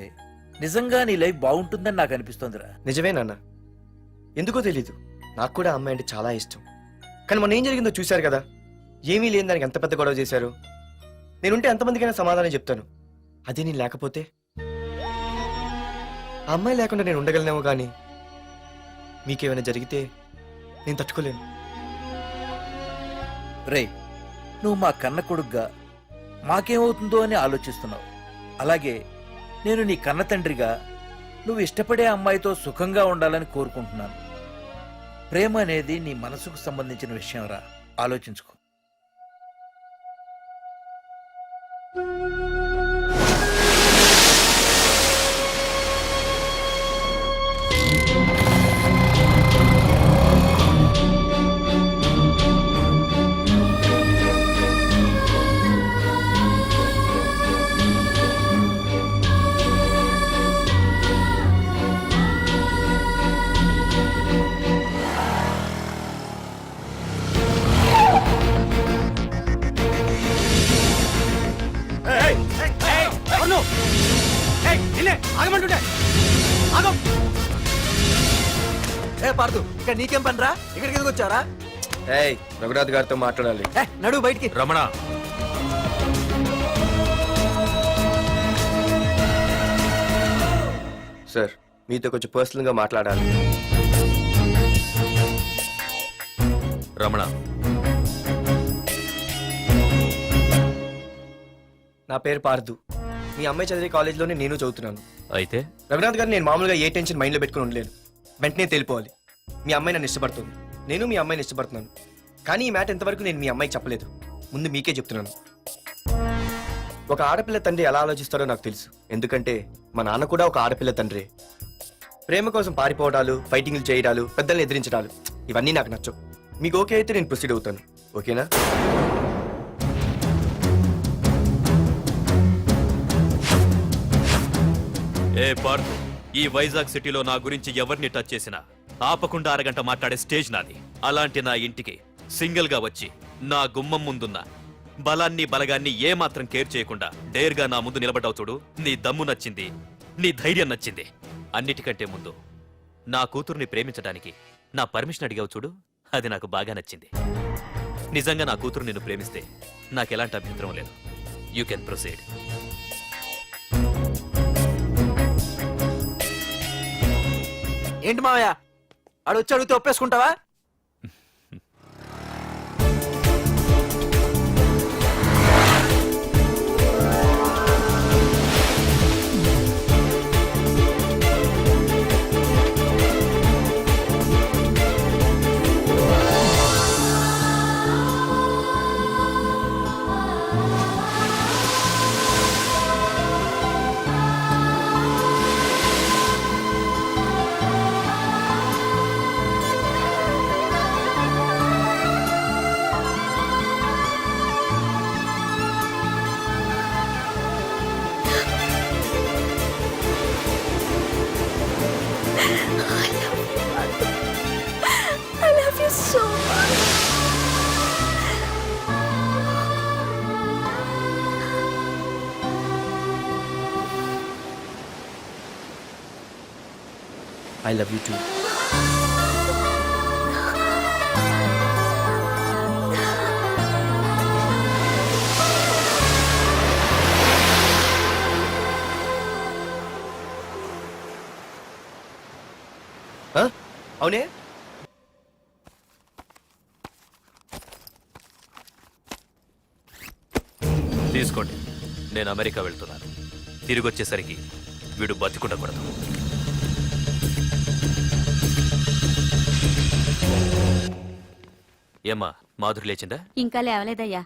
నిజంగా నీ లైఫ్ బాగుంటుందని నాకు అనిపిస్తోందిరా. నిజమే నాన్న, ఎందుకో తెలీదు, నాకు కూడా అమ్మాయి అంటే చాలా ఇష్టం. కానీ మొన్న ఏం జరిగిందో చూశారు కదా, ఏమీ లేని దానికి ఎంత పెద్ద గొడవ చేశారు. నేనుంటే ఎంతమందికైనా సమాధానం చెప్తాను, అదే నేను లేకపోతే? ఆ అమ్మాయి లేకుండా నేను ఉండగలనేమో, కానీ మీకేమైనా జరిగితే నేను తట్టుకోలేను. రే, నువ్వు మా కన్న కొడుగ్గా మాకేమవుతుందో అని ఆలోచిస్తున్నావు. అలాగే నేను నీ కన్న తండ్రిగా నువ్వు ఇష్టపడే అమ్మాయితో సుఖంగా ఉండాలని కోరుకుంటున్నాను. ప్రేమ అనేది నీ మనసుకు సంబంధించిన విషయం రా, ఆలోచించుకో. పార్దు, ఇక్కడ నీకేం పనిరా? ఇక్కడికి ఎందుకు వచ్చారా? ఏయ్, రఘునాథ్ గారితో మాట్లాడాలి. నడు బయటికి. రమణ, సార్, మీతో కొంచెం పర్సనల్ గా మాట్లాడాలి. రమణ, నా పేరు పార్దు. మీ అమ్మాయి చదివే కాలేజ్లోనే నేను చదువుతున్నాను. అయితే రఘునాథ్ గారు, నేను మామూలుగా ఏ టెన్షన్ మైండ్లో పెట్టుకుని ఉండలేను. వెంటనే తెలిపోవాలి. మీ అమ్మాయి నన్ను ఇష్టపడుతుంది, నేను మీ అమ్మాయిని ఇష్టపడుతున్నాను. కానీ ఈ మ్యాటర్ ఇంతవరకు నేను మీ అమ్మాయికి చెప్పలేదు. ముందు మీకే చెప్తున్నాను. ఒక ఆడపిల్ల తండ్రి ఎలా ఆలోచిస్తాడో నాకు తెలుసు, ఎందుకంటే మా నాన్న కూడా ఒక ఆడపిల్ల తండ్రి. ప్రేమ కోసం పారిపోవడాలు, ఫైటింగ్లు చేయడాలు, పెద్దల్ని ఎదిరించడాలు ఇవన్నీ నాకు నచ్చవు. మీకు ఓకే అయితే నేను ప్రొసీడ్ అవుతాను, ఓకేనా? ఏ పార్త్, ఈ వైజాగ్ సిటీలో నా గురించి ఎవరిని టచ్ చేసినా ఆపకుండా అరగంట మాట్లాడే స్టేజ్ నాది. అలాంటి నా ఇంటికి సింగిల్ గా వచ్చి నా గుమ్మం ముందున్న బలాన్ని బలగాన్ని ఏమాత్రం కేర్ చేయకుండా డేర్గా నా ముందు నిలబడ్డావు చూడు. నీ దమ్ము నచ్చింది, నీ ధైర్యం నచ్చింది. అన్నిటికంటే ముందు నా కూతుర్ని ప్రేమించడానికి నా పర్మిషన్ అడిగావు చూడు, అది నాకు బాగా నచ్చింది. నిజంగా నా కూతురు నిన్ను ప్రేమిస్తే నాకెలాంటి అభ్యంతరం లేదు. You can proceed. ఏంటి మావయ్య ఆడొచ్చి అడిగితే ఒప్పేసుకుంటావా? I love you so much. I love you two. అవునే? తీసుకోండి, నేను అమెరికా వెళ్తున్నాను. తిరిగి వచ్చేసరికి వీడు బతికుండకూడదు. ఏమ్మా, మాధురి లేచిందా? ఇంకా లేవలేదయ్యా.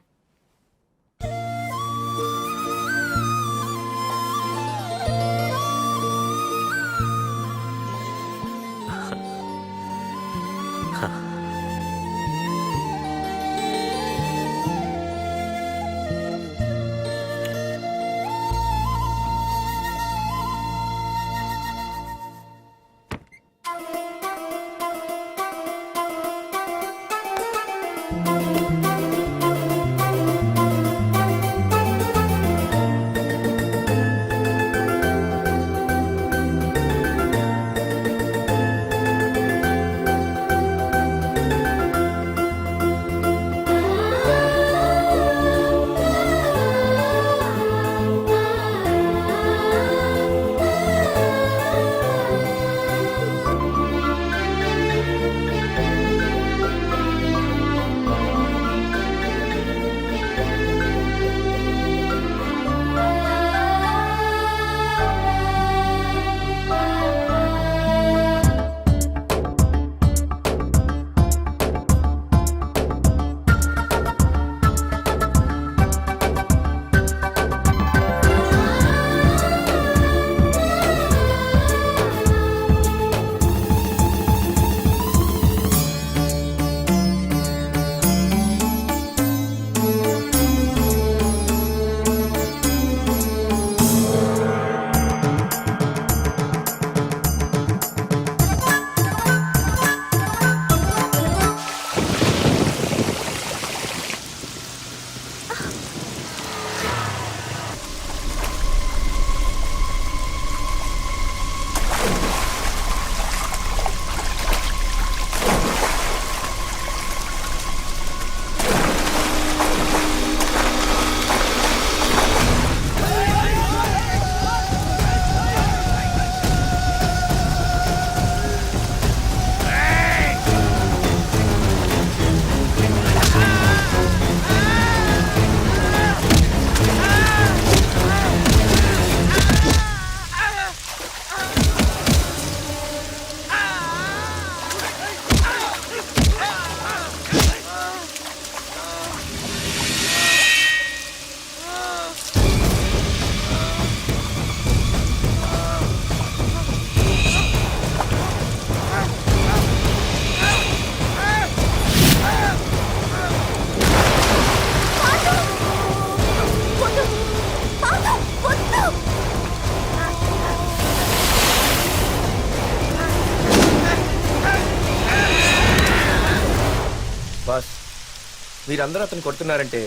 మీరందరూ అతను కొడుతున్నారంటే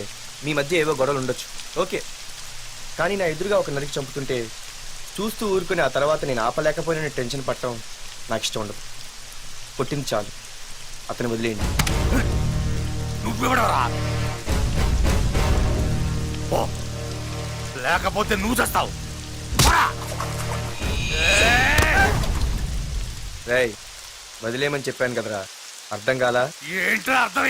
మీ మధ్య ఏవో గొడవలు ఉండొచ్చు, ఓకే. కానీ నా ఎదురుగా ఒక నరికి చంపుతుంటే చూస్తూ ఊరుకుని ఆ తర్వాత నేను ఆపలేకపోయిన టెన్షన్ పట్టడం నాకు ఇష్టం ఉండదు. కొట్టింది చాలు, అతను వదిలేయండి. నువ్వెవడరా? ఓ, లేకపోతే నువ్వు చేస్తావు. రేయ్, వదిలేయమని చెప్పాను కదరా, అర్థం కాలా? ఏంట్రా అర్థం?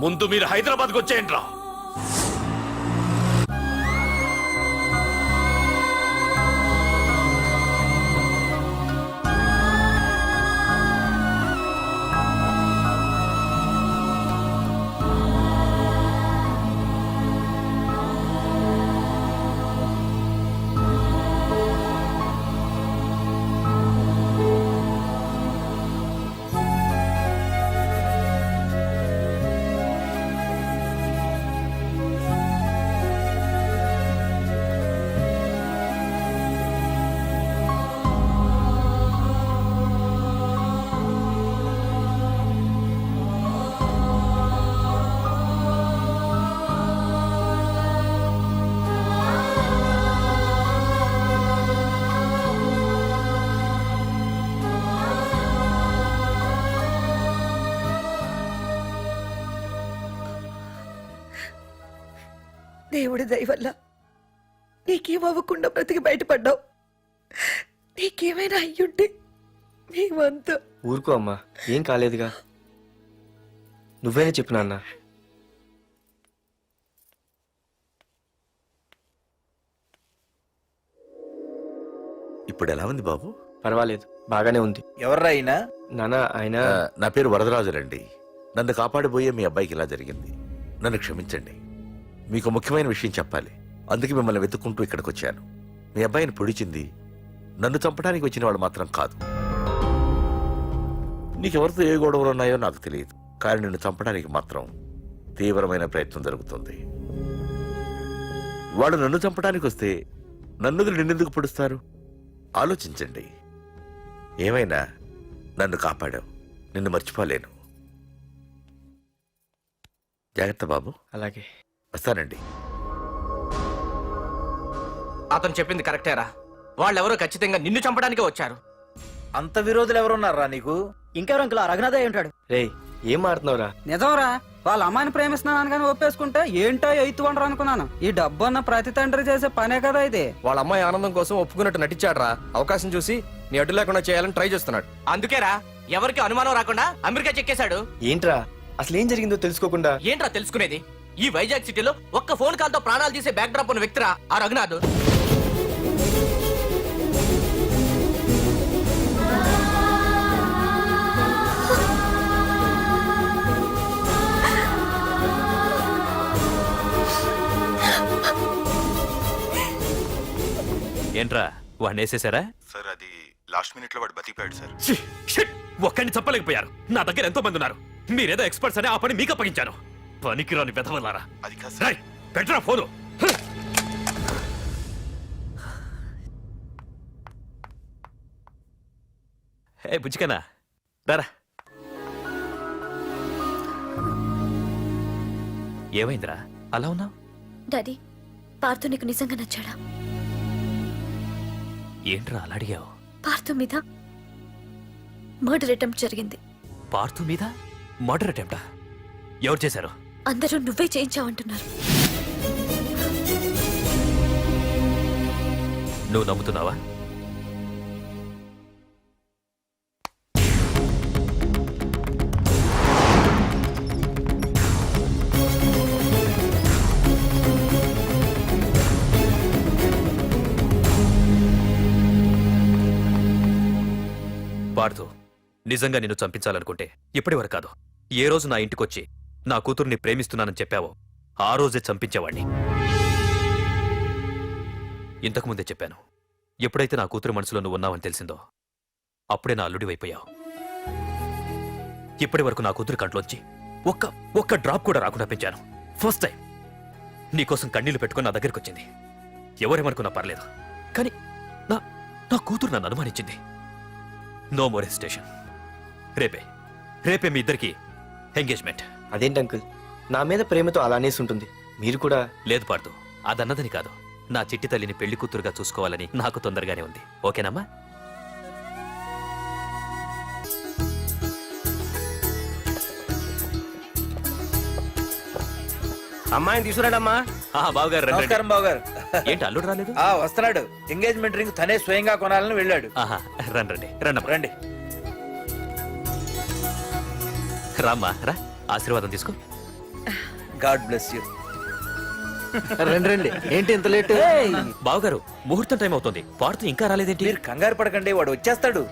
ముందు మీరు హైదరాబాద్కి వచ్చేయండి రా. దేవుడి దయ వల్ల నీకేమవ్వకుండా బ్రతికి బయటపడ్డావు. నీకేమైనా అయ్యుంటే మేమంతా. ఊరుకో అమ్మా, ఏం కాలేదుగా. నువ్వేనే చెప్పు నాన్న. ఇప్పుడు ఎలా ఉంది బాబు? పర్వాలేదు, బాగానే ఉంది. ఎవర్రా అయినా? నానా ఆయన నా పేరు వరదరాజులండి. నన్ను కాపాడిపోయే మీ అబ్బాయికి ఇలా జరిగింది. నన్ను క్షమించండి. మీకు ముఖ్యమైన విషయం చెప్పాలి. అందుకే మిమ్మల్ని వెతుక్కుంటూ ఇక్కడికి వచ్చాను. మీ అబ్బాయిని పొడిచింది నన్ను చంపడానికి వచ్చిన వాడు మాత్రం కాదు. నీకెవరితో ఏ గొడవలు ఉన్నాయో నాకు తెలియదు, కానీ నిన్ను చంపడానికి మాత్రం తీవ్రమైన ప్రయత్నం జరుగుతుంది. వాడు నన్ను చంపడానికి వస్తే నన్ను నిన్నెందుకు పొడుస్తారు? ఆలోచించండి. ఏమైనా నన్ను కాపాడావు, నిన్ను మర్చిపోలేను. జాగ్రత్త బాబు. అలాగే వస్తానండి. అతను చెప్పింది కరెక్టేరా. వాళ్ళెవరో ఖచ్చితంగా నిన్ను చంపడానికే వచ్చారు. అంత విరోధులు ఎవరున్నారా నీకు? ఇంకెవరు అంకుల్? ఆ రఘునాథే ఉంటాడు. రేయ్, ఏం ఆడుతున్నావురా? నిజంరా, వాళ్ళ అమ్మాయిని ప్రేమిస్తున్నాను కానీ ఒప్పేసుకుంటే ఏంటో ఎయిత్ వండర్ అనుకున్నాను. ఈ డబ్బు అన్న ప్రతి తండ్రి చేసే పనే కదా ఇది. వాళ్ళ అమ్మాయి ఆనందం కోసం ఒప్పుకున్నట్టు నటించాడ్రా. అవకాశం చూసి నీ అడ్డు లేకుండా చేయాలని ట్రై చేస్తున్నాడు. అందుకేరా ఎవరికి అనుమానం రాకుండా అమెరికా చెక్కేశాడు. ఏంట్రా అసలు ఏం జరిగిందో తెలుసుకోకుండా? ఏంట్రా తెలుసుకునేది? ఈ వైజాగ్ సిటీలో ఒక్క ఫోన్ కాల్ తో ప్రాణాలు తీసే బ్యాక్ డ్రాప్ ఉన్న వ్యక్తిరా ఆ రఘునాథ్. ఏంట్రా వాడిని వేసేసారా? సార్ అది లాస్ట్ మినిట్ లో వాడు బతికిపోయాడు సార్. ఒక్కడిని చెప్పలేకపోయారు. నా దగ్గర ఎంతో మంది ఉన్నారు. మీరేదో ఎక్స్పర్ట్స్ అని ఆ పని మీకు అప్పగించాను. పనికిరాని వెధవలారా. అది కాదు రేయ్, పెట్టరా ఫోను. ఏ బుజ్జికన్నా రారా. ఏమైందిరా అలా ఉన్నావు? డాడీ, పార్థు నీకు నిజంగా నచ్చాడా? ఏంట్రా అలా అడిగావు? పార్థు మీద మర్డర్ అటెంప్ట్ జరిగింది. పార్థు మీద మర్డర్ అటెంప్టా? ఎవరు చేశారు? అందరూ నువ్వే చేయించావంటున్నారు. నువ్వు నమ్ముతున్నావా? పార్థు, నిజంగా నిన్ను చంపించాలనుకుంటే ఇప్పటి వరకు కాదు, ఏ రోజు నా ఇంటికొచ్చి నా కూతుర్ని ప్రేమిస్తున్నానని చెప్పావో ఆ రోజే చంపించేవాణ్ణి. ఇంతకుముందే చెప్పాను, ఎప్పుడైతే నా కూతురు మనసులో నువ్వు ఉన్నావని తెలిసిందో అప్పుడే నా అల్లుడి వైపోయావు. ఇప్పటి వరకు నా కూతురు కంట్లోంచి ఒక్క డ్రాప్ కూడా రాకుండా పెంచాను. ఫస్ట్ టైం నీకోసం కన్నీళ్లు పెట్టుకుని నా దగ్గరికి వచ్చింది. ఎవరేమనుకున్నా పర్లేదు, కానీ నా కూతురు నన్ను అనుమానించింది. No more hesitation. రేపే మీ ఇద్దరికి ఎంగేజ్మెంట్. అదేంటి అంకుల్, నా మీద ప్రేమతో అలానేసి ఉంటుంది. మీరు కూడా? లేదు పార్థు, అదన్నదని కాదు. నా చిట్టి తల్లిని పెళ్లి కూతురుగా చూసుకోవాలని నాకు తొందరగానే ఉంది. ఓకేనమ్మా? అమ్మాయిని తీసుకురాడమ్మా. బావగారు రండి. నమస్కారం బావగారు. ఏంటి అల్లుడు రాలేదు? వస్తున్నాడు. ఎంగేజ్మెంట్ రింగ్ తనే స్వయంగా కొనాలని వెళ్ళాడు. రండి రండి. రామ్మా రా, ఆశీర్వాదం తీసుకో. God bless you. రండి. ఏంటి ఇంత లేట్? బావగారు, ముహూర్తం టైం అవుతుంది. పార్థు ఇంకా రాలేదేంటి? మీరు కంగారు పడకండి, వాడు వచ్చేస్తాడు.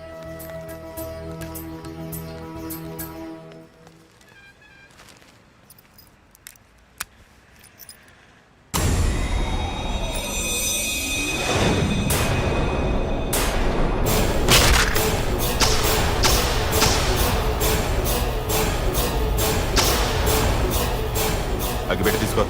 అగ్గిపెట్టి తీసుకో.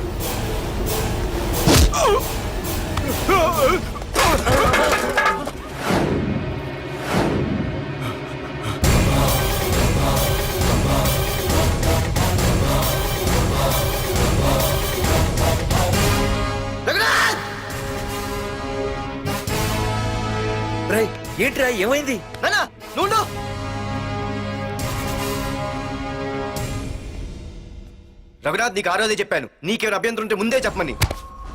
ఏంట్రా ఏమైంది? రఘునాథ్, నీకు ఆ రోజే చెప్పాను, నీకేమైనా అభ్యంతరం ఉంటే ముందే చెప్పమని.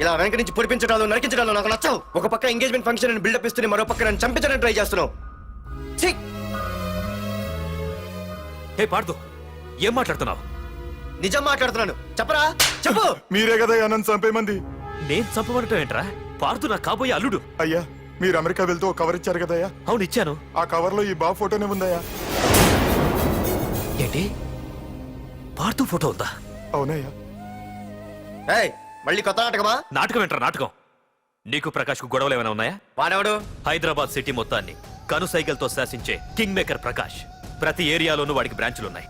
ఇలా వెనక నుంచి పొడిపించడాలు నరికించడాలు నాకు నచ్చవు. ఒక పక్క ఎంగేజ్మెంట్ ఫంక్షన్ బిల్డప్ ఇస్తూనే మరో పక్క నన్ను చంపించడానికి ట్రై చేస్తున్నావు. హే పార్థు, ఏం మాట్లాడుతున్నావు? నిజం మాట్లాడుతున్నాను. చెప్పరా, చెప్పు. మీరే కదా నన్ను చంపేమంది. నేను చంపబడటం ఏంట్రా? పార్థు నా కాబోయే అల్లుడు. అయ్యా, మీరు అమెరికా వెళ్తూ ఒక కవర్ ఇచ్చారు కదయ్యా, అవును ఇచ్చాను. ఆ కవర్ లో ఈ బాబు ఫోటోనే ఉందయ్యా. ఏంటి పార్థు ఫోటో ఉందా? అవునయ్యా. మళ్ళీ కొత్త నాటకమా? నాటకం ఏంట్రా నాటకం? నీకు ప్రకాష్ కు గొడవలు ఏమైనా ఉన్నాయా? వాడెవడు? హైదరాబాద్ సిటీ మొత్తాన్ని కను సైకిల్తో శాసించే కింగ్ మేకర్ ప్రకాష్. ప్రతి ఏరియాలోనూ వాడికి బ్రాంచులున్నాయి.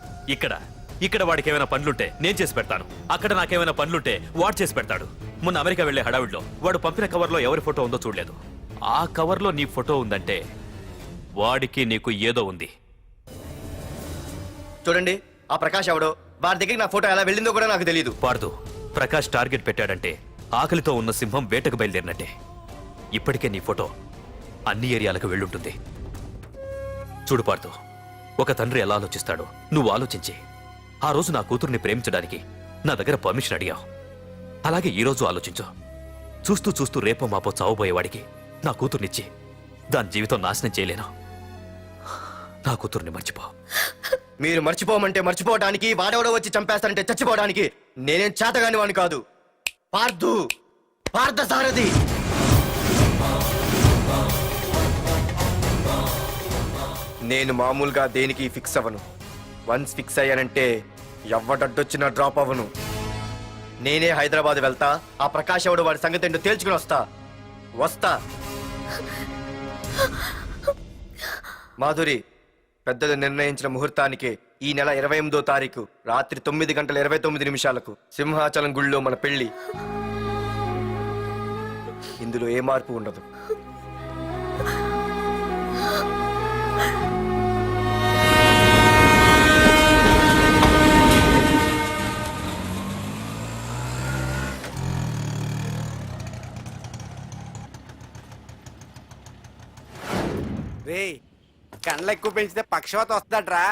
ఇక్కడ వాడికి ఏమైనా పనులుంటే నేను చేసి పెడతాను, అక్కడ నాకేమైనా పనులుంటే వాడు చేసి పెడతాడు. మొన్న అమెరికా వెళ్లే హడావిడిలో వాడు పంపిన కవర్లో ఎవరి ఫోటో ఉందో చూడలేదు. ఆ కవర్లో నీ ఫోటో ఉందంటే వాడికి నీకు ఏదో ఉంది. చూడండి, ఆ ప్రకాష్ ఎవడో, వాడి దగ్గరికి నా ఫోటో ఎలా వెళ్ళిందో కూడా నాకు తెలియదు. పార్దు, ప్రకాష్ టార్గెట్ పెట్టాడంటే ఆకలితో ఉన్న సింహం వేటకు బయలుదేరినట్టే. ఇప్పటికే నీ ఫోటో అన్ని ఏరియాలకు వెళ్ళుంటుంది. చూడు పార్దు, ఒక తండ్రి ఎలా ఆలోచిస్తాడో నువ్వు ఆలోచించి ఆ రోజు నా కూతుర్ని ప్రేమించడానికి నా దగ్గర పర్మిషన్ అడిగావు. అలాగే ఈ రోజు ఆలోచించు. చూస్తూ చూస్తూ రేపో మాపో చావబోయేవాడికి నా కూతుర్నిచ్చి దాని జీవితం నాశనం చేయలేను. నా కూతుర్ని మర్చిపో. మీరు మర్చిపోమంటే మర్చిపోవడానికి, వాడెవడో వచ్చి చంపేస్తారంటే చచ్చిపోవడానికి నేనేం చేతగాని వాడిని కాదు. పార్థు, పార్థసారథి. నేను మామూలుగా దేనికి ఫిక్స్ అవ్వను. వన్స్ ఫిక్స్ అయ్యానంటే ఎవ్వడడ్డొచ్చినా డ్రాప్ అవ్వను. నేనే హైదరాబాద్ వెళ్తా, ఆ ప్రకాష్ ఎవడు వాడి సంగతి ఏంటో తేల్చుకుని వస్తా. మాధురి, పెద్దలు నిర్ణయించిన ముహూర్తానికి ఈ నెల 28వ తారీఖు రాత్రి 9:29 సింహాచలం గుళ్ళో మన పెళ్లి. ఇందులో ఏ మార్పు ఉండదు. రే, కండ్లు ఎక్కువ పెంచితే పక్షవాత వస్తుందట్రా.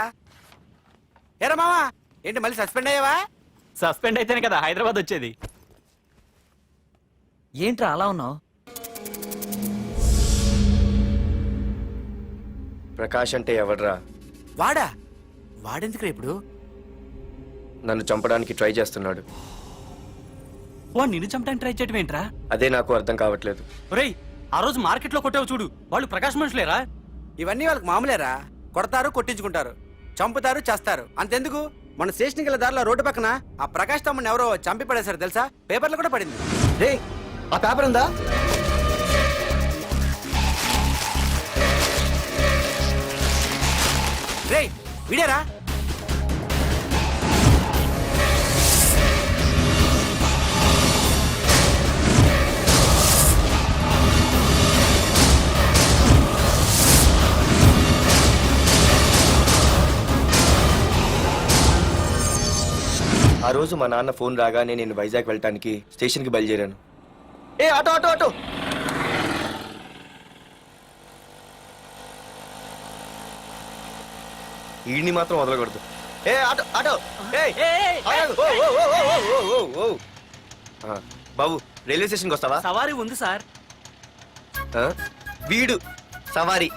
ఏరా మామా, ఏంటి మళ్ళీ సస్పెండ్ అయ్యావా? సస్పెండ్ అయితేనే కదా హైదరాబాద్ వచ్చేది. ఏంట్రా అలా ఉన్నావు? ప్రకాష్ అంటే ఎవడ్రా? వాడెందుకురా ఇప్పుడు? నన్ను చంపడానికి ట్రై చేస్తున్నాడు. వాడు నిన్ను చంపడానికి ట్రై చేయడం ఏంట్రా? అదే నాకు అర్థం కావట్లేదు. ఒరేయ్, ఆ రోజు మార్కెట్ లో కొట్టావు చూడు, వాళ్ళు ప్రకాష్ మనుషులేరా? ఇవన్నీ వాళ్ళకి మామూలేరా. కొడతారు, కొట్టించుకుంటారు, చంపుతారు, చేస్తారు. అంతెందుకు, మన స్టేషన్కి వెళ్ళే దారిలో రోడ్డు పక్కన ఆ ప్రకాష్ తమ్ముని ఎవరో చంపి పడేశారు తెలుసా? పేపర్లో కూడా పడింది. రే, ఆ పేపర్ ఉందా? రే, వీడేరా? ఆ రోజు మా నాన్న ఫోన్ రాగానే నేను వైజాగ్ వెళ్ళటానికి స్టేషన్కి బయలుదేరాను. Auto auto auto! ఈడిని మాత్రం వదలకూడదు. Auto auto! బాబు, రైల్వే స్టేషన్కి వస్తావా? సవారీ ఉంది సార్. వీడు సవారీ.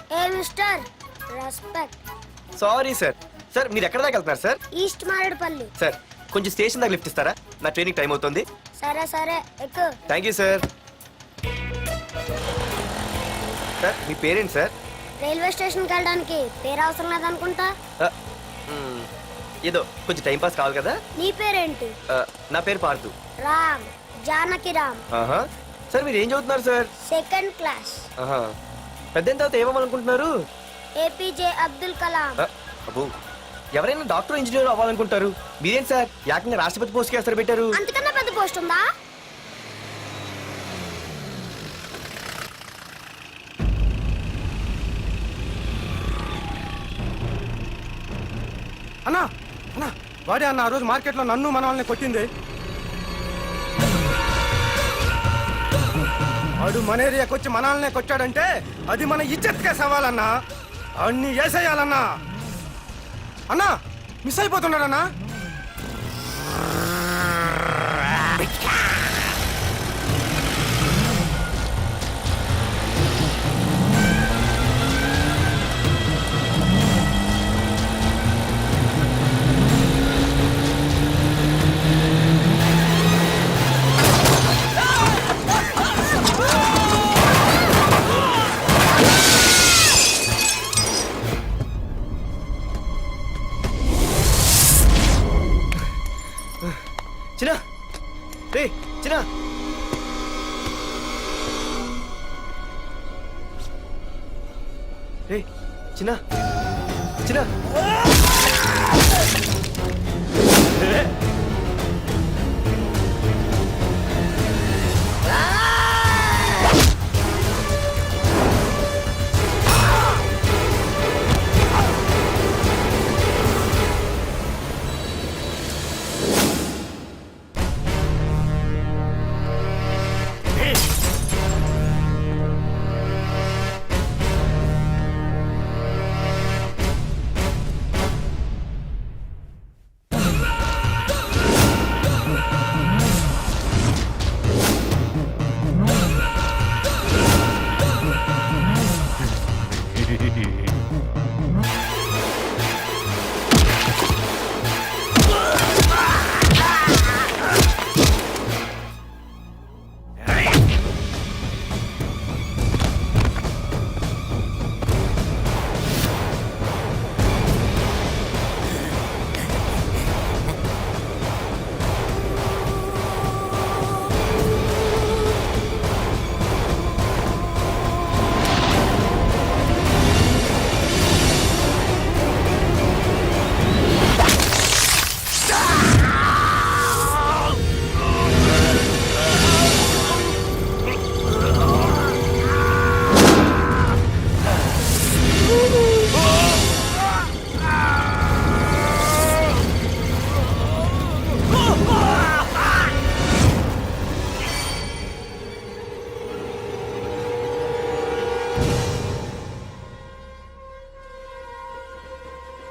Sorry sir. సార్, మీరు ఎక్కడ దాకా వెళ్తున్నారు సార్? ఈస్ట్ మారేడుపల్లి. సార్, కొంచెం స్టేషన్ దాకా లిఫ్ట్ ఇస్తారా? నా ట్రైనింగ్ టైం అవుతుంది. సరే సరే, ఎక్కు. Thank you sir. సార్, మీ పేరేంటి సార్? రైల్వే స్టేషన్కి వెళ్ళడానికి పేరు అవసరం లేదనుకుంటా. ఏదో కొంచెం టైం పాస్ కావాలి కదా. నీ పేరేంటి? నా పేరు పార్థు. రామ్, జానకి రామ్. సార్, మీరు ఏం చదువుతున్నారు సార్? Second class. పెద్ద తర్వాత ఏమవ్వాలనుకుంటున్నారు? ఏపీజే అబ్దుల్ కలాం. అబ్బో, ఎవరైనా డాక్టర్ ఇంజనీర్ అవ్వాలనుకుంటారు. మీరేం సార్ ఏకంగా రాష్ట్రపతి పోస్ట్ కి ఎసరు పెట్టారు? అంతకన్నా పెద్ద పోస్ట్ ఉందా? అన్నా అన్నా, వాడే అన్న ఆ రోజు మార్కెట్లో నన్ను మన వాళ్ళని కొట్టింది. వాడు మన ఏరియాకి వచ్చి మనల్నే కొట్టాడంటే అది మన ఇజ్జత్కే సవాలన్నా. అన్ని వేసేయాలన్నా. అన్నా, మిస్ అయిపోతున్నాడన్నా. చిన్న రే చిన్న రే చిన్న చిన్న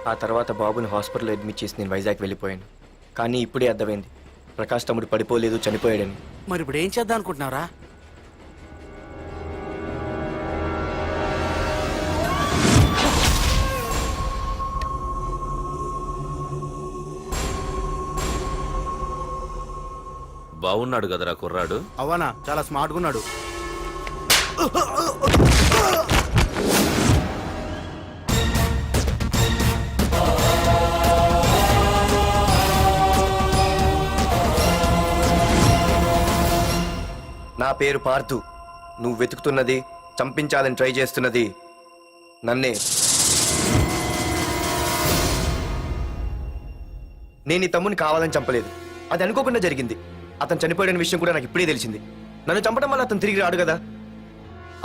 ఆ తర్వాత బాబుని హాస్పిటల్లో అడ్మిట్ చేసి నేను వైజాగ్ వెళ్ళిపోయాను. కానీ ఇప్పుడే అర్థమైంది ప్రకాష్ తమ్ముడు పడిపోలేదు, చనిపోయాడని. మరి ఇప్పుడు ఏం చేద్దాం అనుకుంటున్నారా? బాగున్నాడు కదరా కుర్రాడు. అవనా చాలా స్మార్ట్ గా ఉన్నాడు. నా పేరు పార్థు. నువ్వు వెతుకుతున్నది, చంపించాలని ట్రై చేస్తున్నది నన్నే. నేను ఈ తమ్ముని కావాలని చంపలేదు, అది అనుకోకుండా జరిగింది. అతను చనిపోయిన విషయం కూడా నాకు ఇప్పుడే తెలిసింది. నన్ను చంపడం వల్ల అతను తిరిగి రాడు కదా,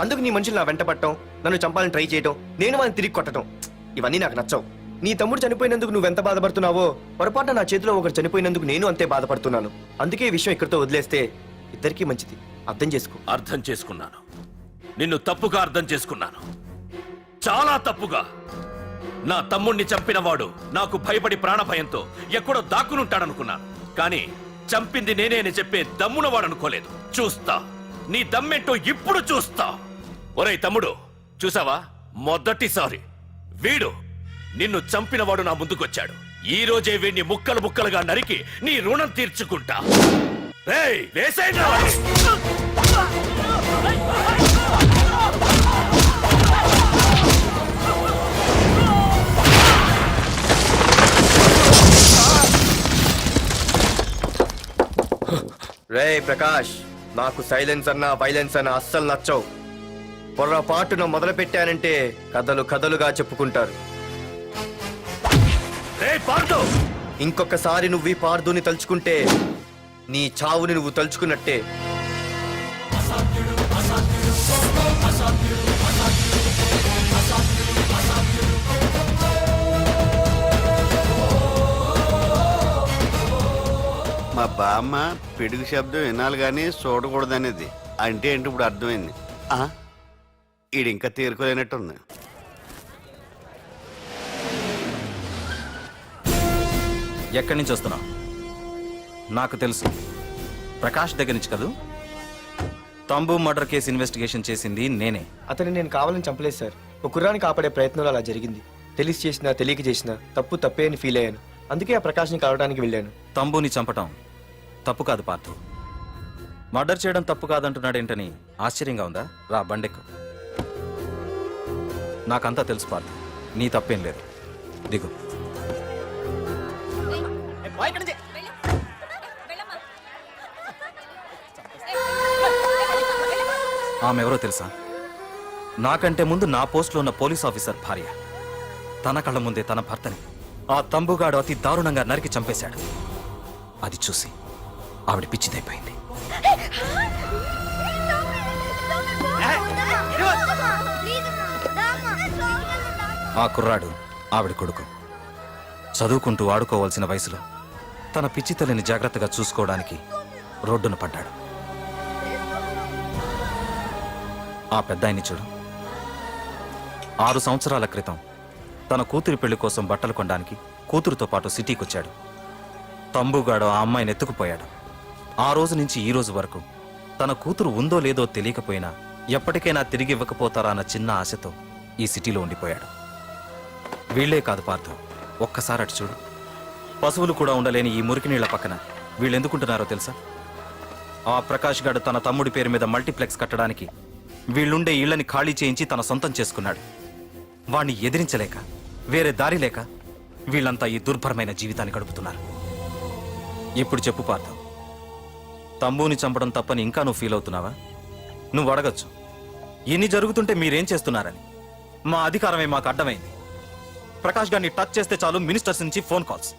అందుకు నీ మనుషులు నా వెంట పట్టడం, నన్ను చంపాలని ట్రై చేయటం, నేను వాళ్ళని తిరిగి కొట్టడం, ఇవన్నీ నాకు నచ్చవు. నీ తమ్ముడు చనిపోయినందుకు నువ్వెంత బాధపడుతున్నావో, పొరపాటున నా చేతిలో ఒకరు చనిపోయినందుకు నేను అంతే బాధపడుతున్నాను. అందుకే ఈ విషయం ఇక్కడితో వదిలేస్తే ఇద్దరికీ మంచిది. అర్థం చేసుకో. అర్థం చేసుకున్నాను. నిన్ను తప్పుగా అర్థం చేసుకున్నాను, చాలా తప్పుగా. నా తమ్ముణ్ణి చంపినవాడు నాకు భయపడి ప్రాణభయంతో ఎక్కడో దాక్కునుంటాడనుకున్నాను. కానీ చంపింది నేనే అని చెప్పే దమ్మునవాడు అనుకోలేదు. చూస్తా, నీ దమ్మేంటో ఇప్పుడు చూస్తా. ఒరేయ్ తమ్ముడు, చూసావా, మొదటిసారి వీడు నిన్ను చంపినవాడు నా ముందుకొచ్చాడు. ఈ రోజే వీడిని ముక్కలు ముక్కలుగా నరికి నీ రుణం తీర్చుకుంటా. రేయ్, వేసేయండి. రేయ్ ప్రకాష్, నాకు సైలెన్స్ అన్నా వైలెన్స్ అన్నా అస్సలు నచ్చవు. పొర్రపాటున మొదలు పెట్టానంటే కథలు కథలుగా చెప్పుకుంటారు. ఇంకొకసారి నువ్వు ఈ పార్దుని తలుచుకుంటే నీ చావుని నువ్వు తలుచుకున్నట్టే. మా బామ్మ పిడుగు శబ్దం వినాలి కానీ చూడకూడదనేది. అంటే ఏంటి ఇప్పుడు అర్థమైంది. ఈడు ఇంకా తేరుకోలేనట్టుంది. ఎక్కడి నుంచి వస్తున్నావు? నాకు తెలుసు, ప్రకాష్ దగ్గర నుంచి కదూ. తంబు మర్డర్ కేసు ఇన్వెస్టిగేషన్ చేసింది నేనే. అతన్ని నేను కావాలని చంపలేదు సార్. ఒక కుర్రాన్ని కాపాడే ప్రయత్నంలో అలా జరిగింది. తెలిసి చేసినా తెలియక చేసినా తప్పు తప్పే అని ఫీల్ అయ్యాను. అందుకే ఆ ప్రకాష్ని కలవడానికి వెళ్ళాను. తంబుని చంపటం తప్పు కాదు పార్థు. మర్డర్ చేయడం తప్పు కాదంటున్నాడేంటని ఆశ్చర్యంగా ఉందా? రా, బండెక్కు. నాకంతా తెలుసు పార్థు, నీ తప్పేం లేదు. దిగు. ఆమె ఎవరో తెలుసా? నాకంటే ముందు నా పోస్టులో ఉన్న పోలీస్ ఆఫీసర్ భార్య. తన కళ్ళ ముందే తన భర్తని ఆ తంబుగాడు అతి దారుణంగా నరికి చంపేశాడు. అది చూసి ఆవిడ పిచ్చిదైపోయింది. ఆ కుర్రాడు ఆవిడ కొడుకు. చదువుకుంటూ ఆడుకోవాల్సిన వయసులో తన పిచ్చి తల్లిని జాగ్రత్తగా చూసుకోవడానికి రోడ్డున పడ్డాడు. ఆ పెద్దాయన్ని చూడు. 6 సంవత్సరాల క్రితం తన కూతురి పెళ్లి కోసం బట్టలు కొనడానికి కూతురుతో పాటు సిటీకి వచ్చాడు. తంబుగాడు ఆ అమ్మాయిని ఎత్తుకుపోయాడు. ఆ రోజు నుంచి ఈ రోజు వరకు తన కూతురు ఉందో లేదో తెలియకపోయినా ఎప్పటికైనా తిరిగి ఇవ్వకపోతారా అన్న చిన్న ఆశతో ఈ సిటీలో ఉండిపోయాడు. వీళ్లే కాదు పార్థు, ఒక్కసారి అటు చూడు. పశువులు కూడా ఉండలేని ఈ మురికి నీళ్ల పక్కన వీళ్ళు ఎందుకుంటున్నారో తెలుసా? ఆ ప్రకాష్ గాడు తన తమ్ముడి పేరు మీద మల్టీప్లెక్స్ కట్టడానికి వీళ్ళుండే ఇళ్లని ఖాళీ చేయించి తన సొంతం చేసుకున్నాడు. వాణ్ణి ఎదిరించలేక వేరే దారి లేక వీళ్ళంతా ఈ దుర్భరమైన జీవితాన్ని గడుపుతున్నారు. ఇప్పుడు చెప్పు పార్థ, తమ్ముని చంపడం తప్పని ఇంకా నువ్వు ఫీల్ అవుతున్నావా? నువ్వు అడగచ్చు, ఇన్ని జరుగుతుంటే మీరేం చేస్తున్నారని. మా అధికారమే మాకు అడ్డమైంది. ప్రకాష్ గారిని టచ్ చేస్తే చాలు మినిస్టర్స్ నుంచి ఫోన్ కాల్స్,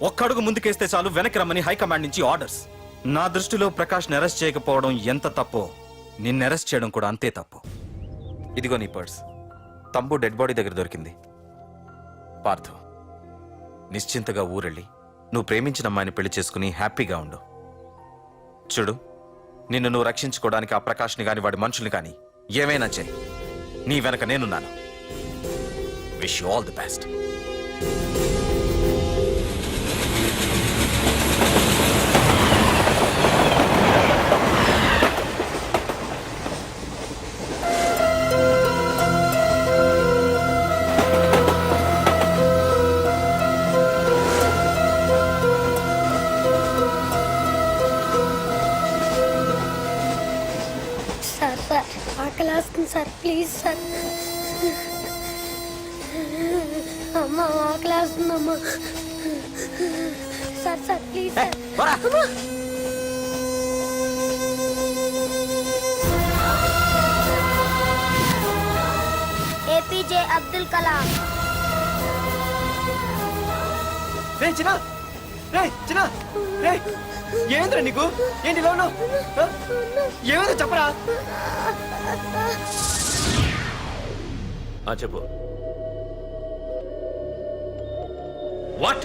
ఒక్కడుగు ముందుకేస్తే చాలు వెనక్కి రమ్మని హైకమాండ్ నుంచి ఆర్డర్స్. నా దృష్టిలో ప్రకాష్ని అరెస్ట్ చేయకపోవడం ఎంత తప్పో నిన్ను అరెస్ట్ చేయడం కూడా అంతే తప్పు. ఇదిగో నీ పర్స్, తంబు డెడ్ బాడీ దగ్గర దొరికింది. పార్థు, నిశ్చింతగా ఊరెళ్ళి నువ్వు ప్రేమించిన అమ్మాయిని పెళ్లి చేసుకుని హ్యాపీగా ఉండు. చూడు, నిన్ను నువ్వు రక్షించుకోవడానికి ఆ ప్రకాష్ని గాని వాడి మనుషుల్ని కానీ ఏమైనా చేయి. నీ వెనక నేనున్నాను. Wish you all the best. Sir ఆకలి వస్తుంది సార్, ప్లీజ్ సార్. అమ్మ ఆకలి వస్తుందమ్మా. Sir please sir. APJ Abdul Kalam. ఏంద్రా నీకు? ఏంటి ఇలా ఉన్నావు? ఏమైందో చెప్పరా? చెప్పు. వాట్?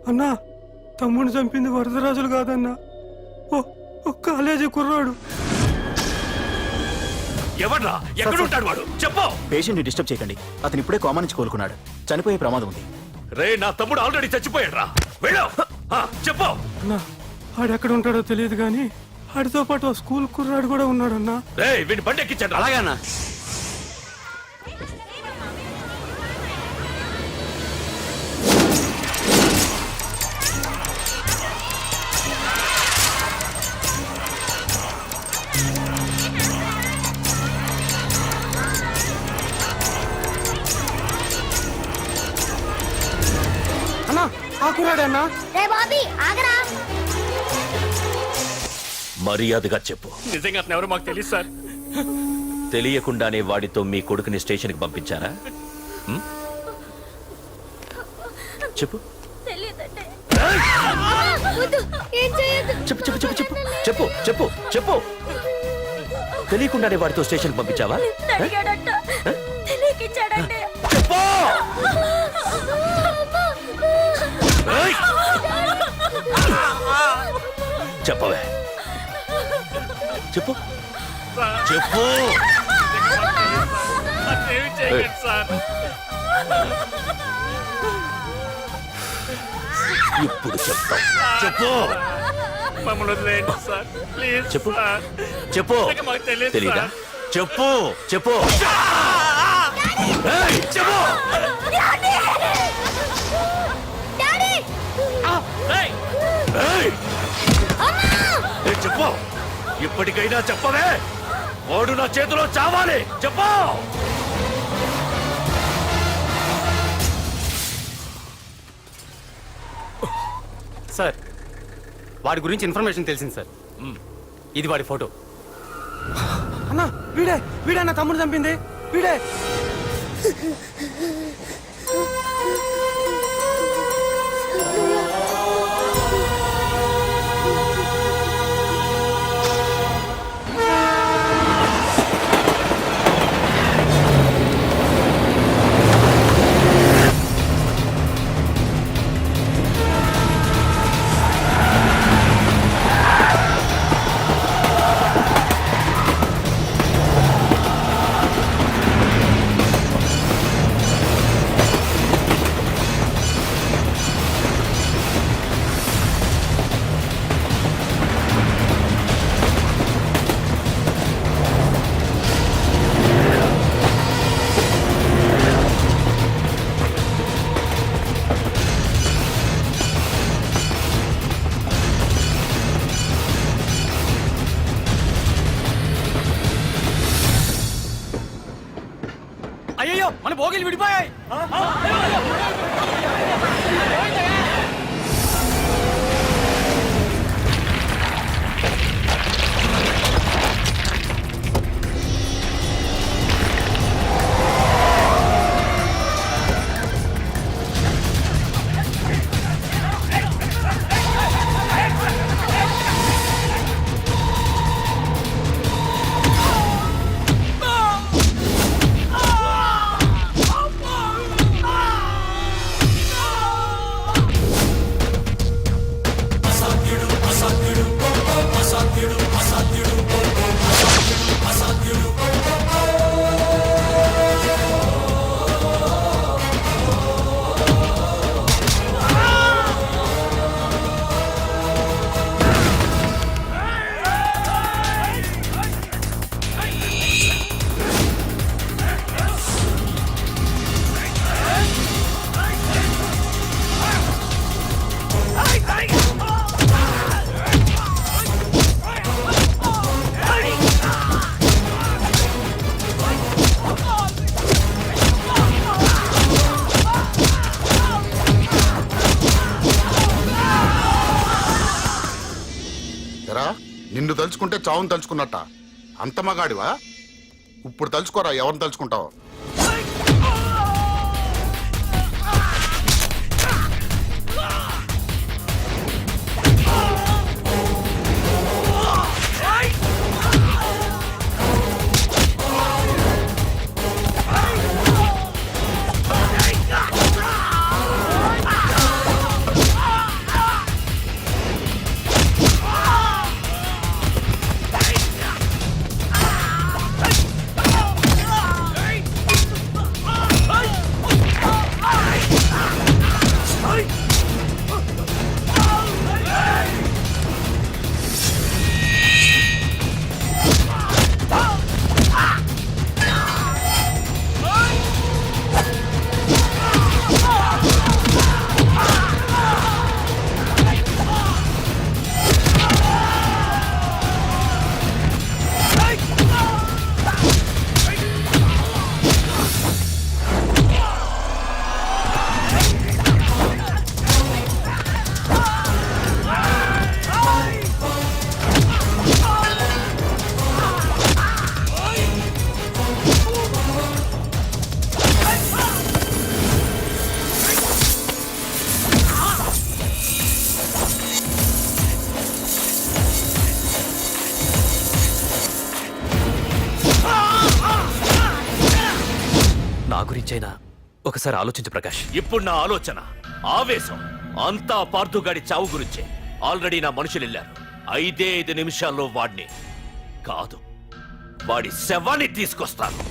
అన్నా, తమ్ముడిని చంపింది వరదరాజులు కాదన్నా, ఓ కాలేజీ కుర్రాడు. ఎవడ్రా? ఎక్కడుంటాడు వాడు? చెప్పు. పేషెంట్ ని డిస్టర్బ్ చేయకండి. అతను ఇప్పుడే కోమా నుంచి కోలుకున్నాడు. చనిపోయే ప్రమాదం ఉంది. రే, నా తమ్ముడు ఆల్రెడీ చచ్చిపోయాడు రా. వెళ్ళు. చెప్పు. అన్నా, ఆడెక్కడ ఉంటాడో తెలియదు కానీ ఆడితో పాటు స్కూల్ కుర్రాడు కూడా ఉన్నాడన్నా. రే, వీడిని బండి ఎక్కించండి. అలాగేనా? కుర్రాడన్నా. రే బాబీ ఆగరా. మర్యాదగా చెప్పు. నిజంగా అతను ఎవరు మాకు తెలియదు సార్. తెలియకుండానే వాడితో మీ కొడుకుని స్టేషన్కి పంపించారా? చెప్పు. చెప్పు చెప్పు చెప్పు చెప్పు చెప్పు చెప్పు చెప్పు. తెలియకుండానే వాడితో స్టేషన్కి పంపించావా? చెప్పు. చెప్పవే. చెప్పు చెప్పు. ఇప్పుడు చెప్తా. చెప్పు. చెప్పు చెప్పు. తెలీదా? చెప్పు చెప్పు చెప్పు. చెప్పు. ఇప్పటికైనా చెప్పవే. వాడు నా చేతిలో చావాలి. చెప్పు. సార్ వాడి గురించి ఇన్ఫర్మేషన్ తెలిసింది సార్. ఇది వాడి ఫోటో. అన్నా వీడే నా తమ్ముడు చంపింది వీడే. అయ్యో మన భోగిలు విడిపోయాయి. నిన్ను తలుచుకుంటే చావును తలుచుకున్నట్ట. అంత మగాడివా? ఇప్పుడు తలుచుకోరా ఎవరిని తలుచుకుంటావు. గురించైనా ఒకసారి ఆలోచించు ప్రకాష్. ఇప్పుడు నా ఆలోచన, ఆవేశం అంతా పార్థుగాడి చావు గురించే. ఆల్రెడీ నా మనుషులు వెళ్ళారు. 5 నిమిషాల్లో వాడిని కాదు, వాడి శవాన్ని తీసుకొస్తాను.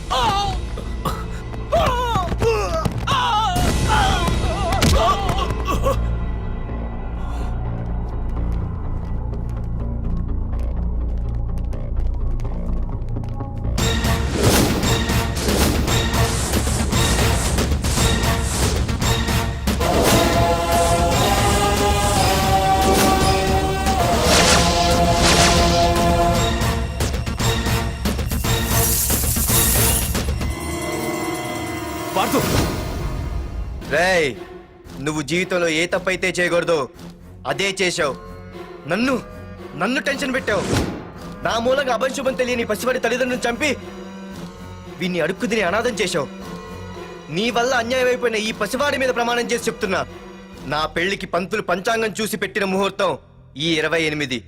రేయ్, నువ్వు జీవితంలో ఏ తప్పైతే చేయకూడదు అదే చేశావు. నన్ను నన్ను టెన్షన్ పెట్టావు. నా మూలంగా అభంశుభం తెలియని పసివాడి తల్లిదండ్రులను చంపి వీన్ని అడుక్కు తిని అనాథం చేశావు. నీ వల్ల అన్యాయం అయిపోయిన ఈ పసివాడి మీద ప్రమాణం చేసి చెప్తున్నా, నా పెళ్లికి పంతులు పంచాంగం చూసి పెట్టిన ముహూర్తం ఈ 28.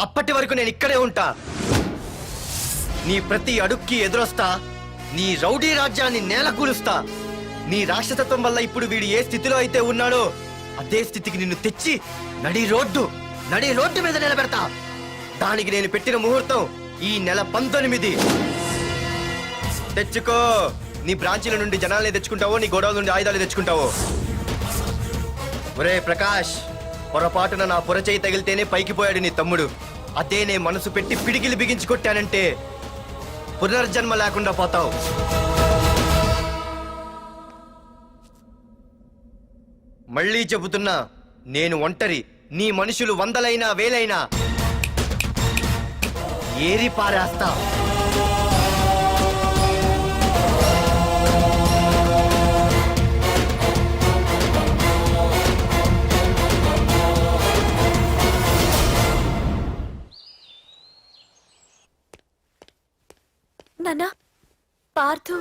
అప్పటి వరకు నేను ఇక్కడే ఉంటా. నీ ప్రతి అడుక్కి ఎదురొస్తా. నీ రౌడీ రాజ్యాన్ని నేలకూలుస్తా. నీ రాక్షసత్వం వల్ల ఇప్పుడు వీడు ఏ స్థితిలో అయితే ఉన్నాడో అదే స్థితికి నిన్ను తెచ్చి నడి రోడ్డు మీద నిలబెడతా. దానికి నేను పెట్టిన ముహూర్తం ఈ నెల 19. తెచ్చుకో. నీ బ్రాంచీల నుండి జనాల్ని తెచ్చుకుంటావో, నీ గొడవల నుండి ఆయుధాలు తెచ్చుకుంటావో. ఒరే ప్రకాష్, పొరపాటున నా పొరచేయి తగిలితేనే పైకి పోయాడు నీ తమ్ముడు. అదే నే మనసు పెట్టి పిడికిలి బిగించి కొట్టానంటే పునర్జన్మ లేకుండా పోతావు. మళ్ళీ చెబుతున్నా, నేను ఒంటరి. నీ మనుషులు 100లైనా 1000లైనా ఏరి పారేస్తా. నాన్నా, పార్థు,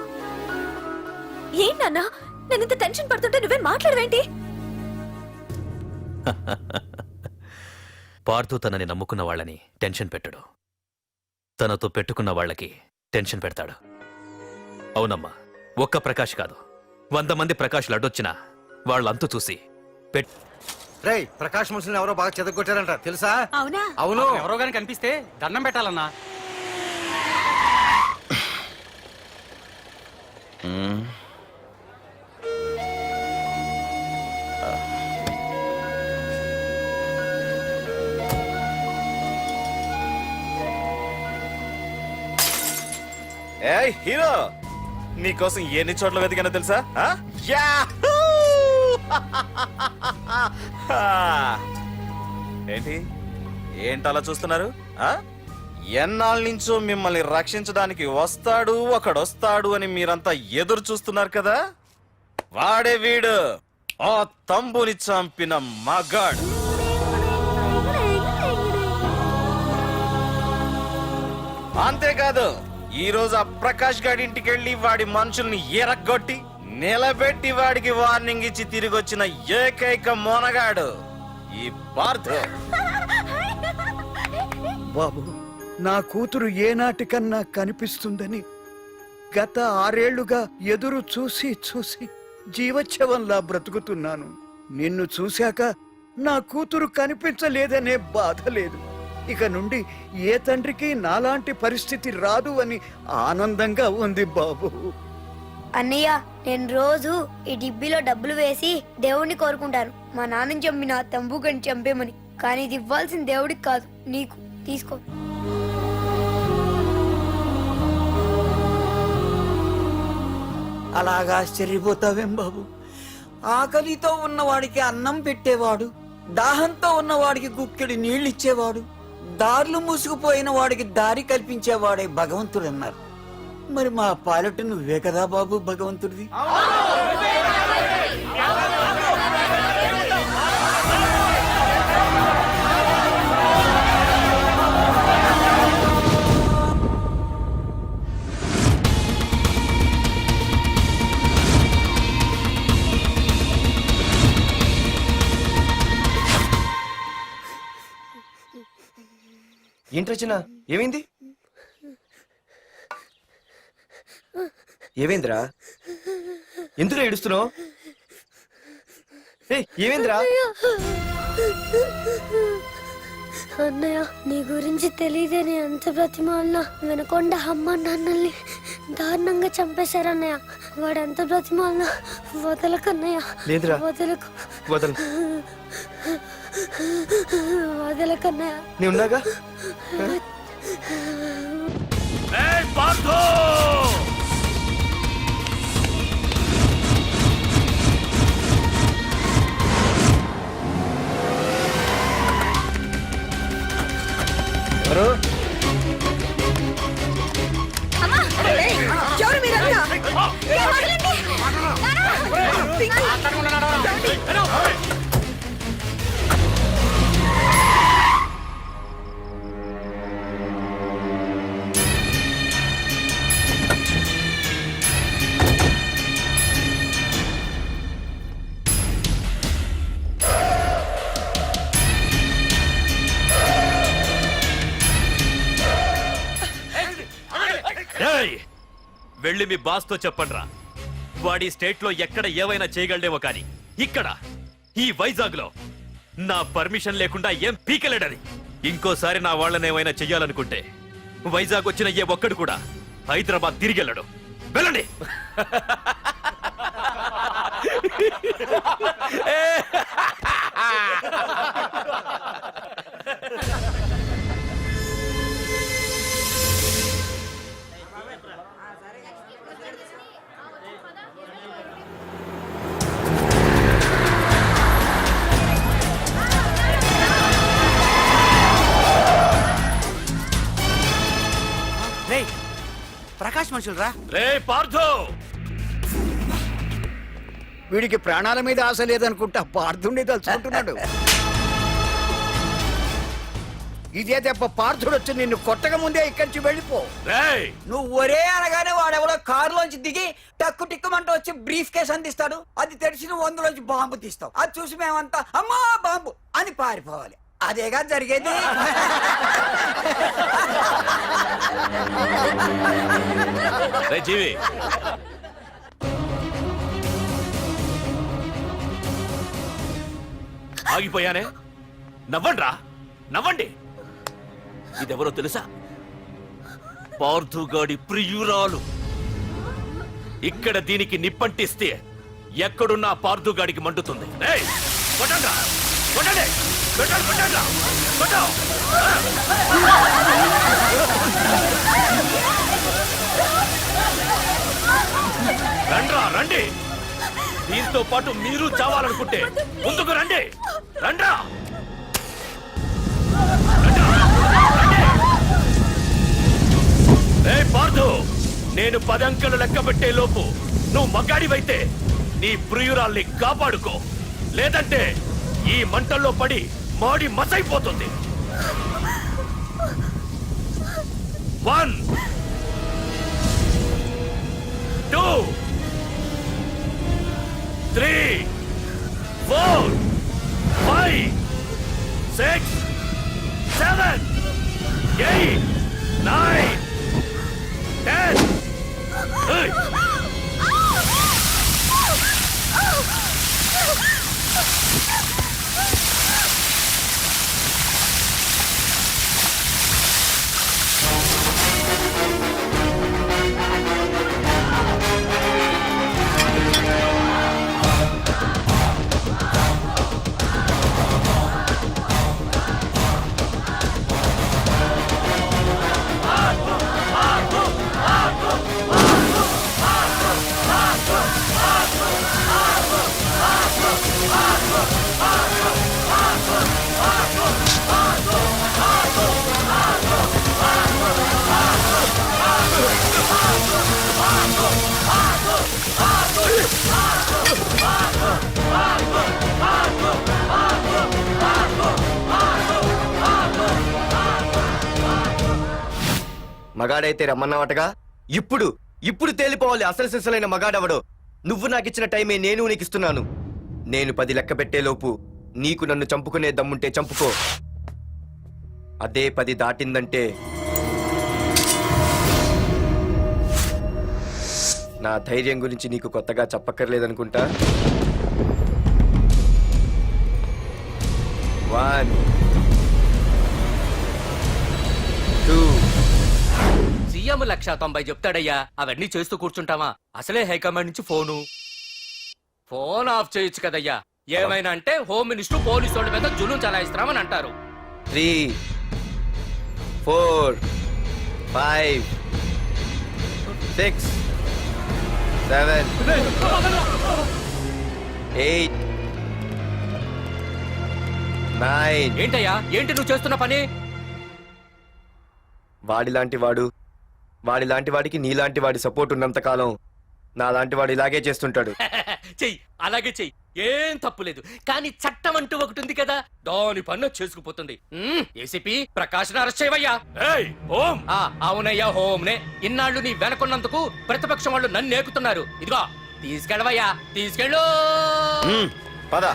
ఏం నాన్నా? నేను ఇంత టెన్షన్ పడుతుంటే నువ్వేం మాట్లాడవేంటి? పార్థు తనని నమ్ముకున్న వాళ్ళని టెన్షన్ పెట్టడు, తనతో పెట్టుకున్న వాళ్ళకి టెన్షన్ పెడతాడు. అవునమ్మా, ఒక్క ప్రకాష్ కాదు, 100 మంది ప్రకాష్లు అడ్డొచ్చినా వాళ్ళంతు చూసి రేయ్, ప్రకాష్ మనుషులను ఎవరో బాగా చెదగొట్టారంట, తెలుసా? అవునా? అవును. ఎవరో గాని కనిపిస్తే దండం పెట్టాలన్నా. ఏయ్ హీరో, నీకోసం ఎన్ని చోట్ల వెతికానో తెలుసా? ఏంటి ఏంటలా చూస్తున్నారు? ఎన్నాళ్ళ నుంచో మిమ్మల్ని రక్షించడానికి ఒకడొస్తాడు అని మీరంతా ఎదురు చూస్తున్నారు కదా. వాడే వీడు, ఆ తంబుని చంపిన మగాడు. అంతేకాదు, ఈ రోజు ఆ ప్రకాష్ గాడి ఇంటికి వెళ్లి వాడి మనుషుల్ని ఎరగొట్టి నిలబెట్టి వాడికి వార్నింగ్ ఇచ్చి తిరిగి వచ్చిన ఏకైక మోనగాడు ఈ పార్థు. బాబు, నా కూతురు ఏనాటికన్నా కనిపిస్తుందని గత 6 ఏళ్లుగా ఎదురు చూసి జీవోత్సవంలా బ్రతుకుతున్నాను. నిన్ను చూశాక నా కూతురు కనిపించలేదనే బాధ లేదు. ఇక నుండి ఏ తండ్రికి నాలాంటి పరిస్థితి రాదు అని ఆనందంగా ఉంది బాబు. అన్నయ్య, నేను రోజు ఈ డిబ్బీలో డబ్బులు వేసి దేవుణ్ణి కోరుకుంటాను, మా నాన్నని చంపిన తంబుగని చంపేమని. కానీ ఇది ఇవ్వాల్సిన దేవుడికి కాదు, నీకు. తీసుకో. అలాగా ఆశ్చర్యపోతావేం బాబు? ఆకలితో ఉన్నవాడికి అన్నం పెట్టేవాడు, దాహంతో ఉన్నవాడికి గుక్కెడి నీళ్ళిచ్చేవాడు, దారులు మూసుకుపోయిన వాడికి దారి కల్పించేవాడే భగవంతుడు అన్నారు. మరి మా పాలెట నువ్వే కదా బాబు భగవంతుడివి. ఏంటి రచన, ఏమైంది? ఏమైందిరా? ఎందుకు ఏడుస్తున్నావు? ఏమైందిరా? అన్నయ్య, నీ గురించి తెలియదని ఎంత బ్రతిమాలినా వినకొండ అమ్మ నాన్నల్ని దారుణంగా చంపేశారన్నయ్య. వాడు ఎంత బ్రతిమాలినా వదలకన్నయ్య. లేదురా, వదలకు. వదలకన్నయ్య. నీ ఉన్నాగా. ఎవరు మీరంతా? ఏయ్! వెళ్ళి మీ బాస్ తో చెప్పండ్రా వాడి స్టేట్ లో ఎక్కడ ఏవైనా చేయగలడేమో కానీ ఇక్కడ ఈ వైజాగ్ లో నా పర్మిషన్ లేకుండా ఏం పీకలేడని. ఇంకోసారి నా వాళ్ళని ఏమైనా చెయ్యాలనుకుంటే వైజాగ్ వచ్చిన ఏ ఒక్కడు కూడా హైదరాబాద్ తిరిగి వెళ్ళడు. వెళ్ళండి. రేయ్ ప్రకాష్ మనుషులు రా. రే పార్థు, వీడికి ప్రాణాల మీద ఆశ లేదనుకుంటా పార్థుండి తలుచుకుంటున్నాడు. ఇదే దెబ్బ పార్థుడు వచ్చి నిన్ను కొట్టక ముందే ఇక్కడి నుంచి వెళ్ళిపో. రేయ్ నువ్వు ఒరే అనగానే వాడెవడో కారులోంచి దిగి టక్కు టిక్కుమంటూ వచ్చి బ్రీఫ్ కేస్ అందిస్తాడు. అది తెరిచిన వందులోంచి బాంబు తీస్తావు. అది చూసి మేమంతా అమ్మా బాంబు అని పారిపోవాలి. అదేగా జరిగేది. రే జీవి, ఆగిపోయానే. నవ్వండ్రా, నవ్వండి. ఇదెవరో తెలుసా? పార్థుగాడి ప్రియురాలు. ఇక్కడ దీనికి నిప్పంటిస్తే ఎక్కడున్నా పార్థుగాడికి మండుతుంది. ఏయ్, కొట్టండ్రా, కొట్టండి, కొట్టండి, కొట్టండ్రా, కొట్టు. రండ్రా, రండి. దీంతో పాటు మీరు చావాలనుకుంటే ముందుకు రండి. రండ్రా. ఏ పార్థు, నేను 10 అంకెలు లెక్క పెట్టే లోపు నువ్వు మగాడివైతే నీ ప్రియురాల్ని కాపాడుకో. లేదంటే ఈ మంటల్లో పడి మాడి మసైపోతుంది. 1 2 3 4 5 6 7 8 9 10. Hey! మగాడైతే రమ్మన్నావటగా. ఇప్పుడు ఇప్పుడు తేలిపోవాలి అసలు సిసలైన మగాడవడో. నువ్వు నాకిచ్చిన టైమే నేను నీకు ఇస్తున్నాను. నేను 10 లెక్క పెట్టేలోపు నీకు నన్ను చంపుకునే దమ్ముంటే చంపుకో. అదే 10 దాటిందంటే నా ధైర్యం గురించి నీకు కొత్తగా చెప్పక్కర్లేదనుకుంటా. 1 2 సీఎం 190 చెప్తాడయ్యా. అవన్నీ చేస్తూ కూర్చుంటావా? అసలే హైకమాండ్ నుంచి ఫోన్ ఆఫ్ చేయొచ్చు కదయ్యా. ఏమైనా అంటే హోమ్ మినిస్టర్ పోలీసు వాళ్ళ మీద జులుం చలాయిస్తున్నామని అంటారు. 3 4 5 6 7 8 9. ఏంటయ్యా, ఏంటి నువ్వు చేస్తున్న పని? వాడిలాంటి వాడికి నీలాంటి వాడి సపోర్ట్ ఉన్నంత కాలం నాలాంటి వాడు ఇలాగే చేస్తుంటాడు. చెయ్యి, అలాగే చెయ్యి, ఏం తప్పులేదు. కానీ చట్టం అంటూ ఒకటి ఉంది కదా, దాని పన్ను చేసుకుపోతుంది. ఏసీపీ ప్రకాష్ అరెస్ట్ చేయవయ్యా. అవునయ్యా, హోమ్నే. ఇన్నాళ్ళు నీ వెనకున్నందుకు ప్రతిపక్షం వాళ్ళు నన్ను ఏకుతున్నారు. ఇదిగో తీసుకెళ్ళవయ్యా, తీసుకెళ్ళు. పద.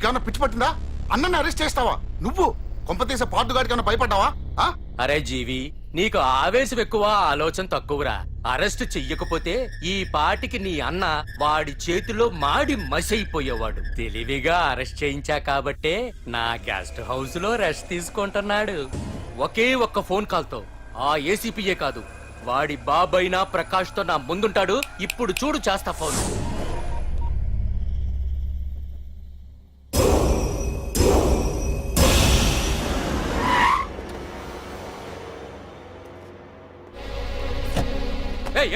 నీకేమన్నా పిచ్చి పట్టిందా? అన్నని అరెస్ట్ చేస్తావా నువ్వు? కొంపతీసే పార్దుగాడికి ఏమన్నా భయపడ్డావా? అరే జీవి, నీకు ఆవేశం ఎక్కువ, ఆలోచన తక్కువరా. అరెస్ట్ చెయ్యకపోతే ఈ పాటికి నీ అన్న వాడి చేతిలో మాడి మసైపోయేవాడు. తెలివిగా అరెస్ట్ చేయించా కాబట్టే నా గెస్ట్ హౌస్ లో రెస్ట్ తీసుకుంటున్నాడు. ఒకే ఒక్క ఫోన్ కాల్ తో ఆ ఏసీపీయే కాదు, వాడి బాబైనా ప్రకాష్ తో నా ముందుంటాడు. ఇప్పుడు చూడు చేస్తా ఫోన్.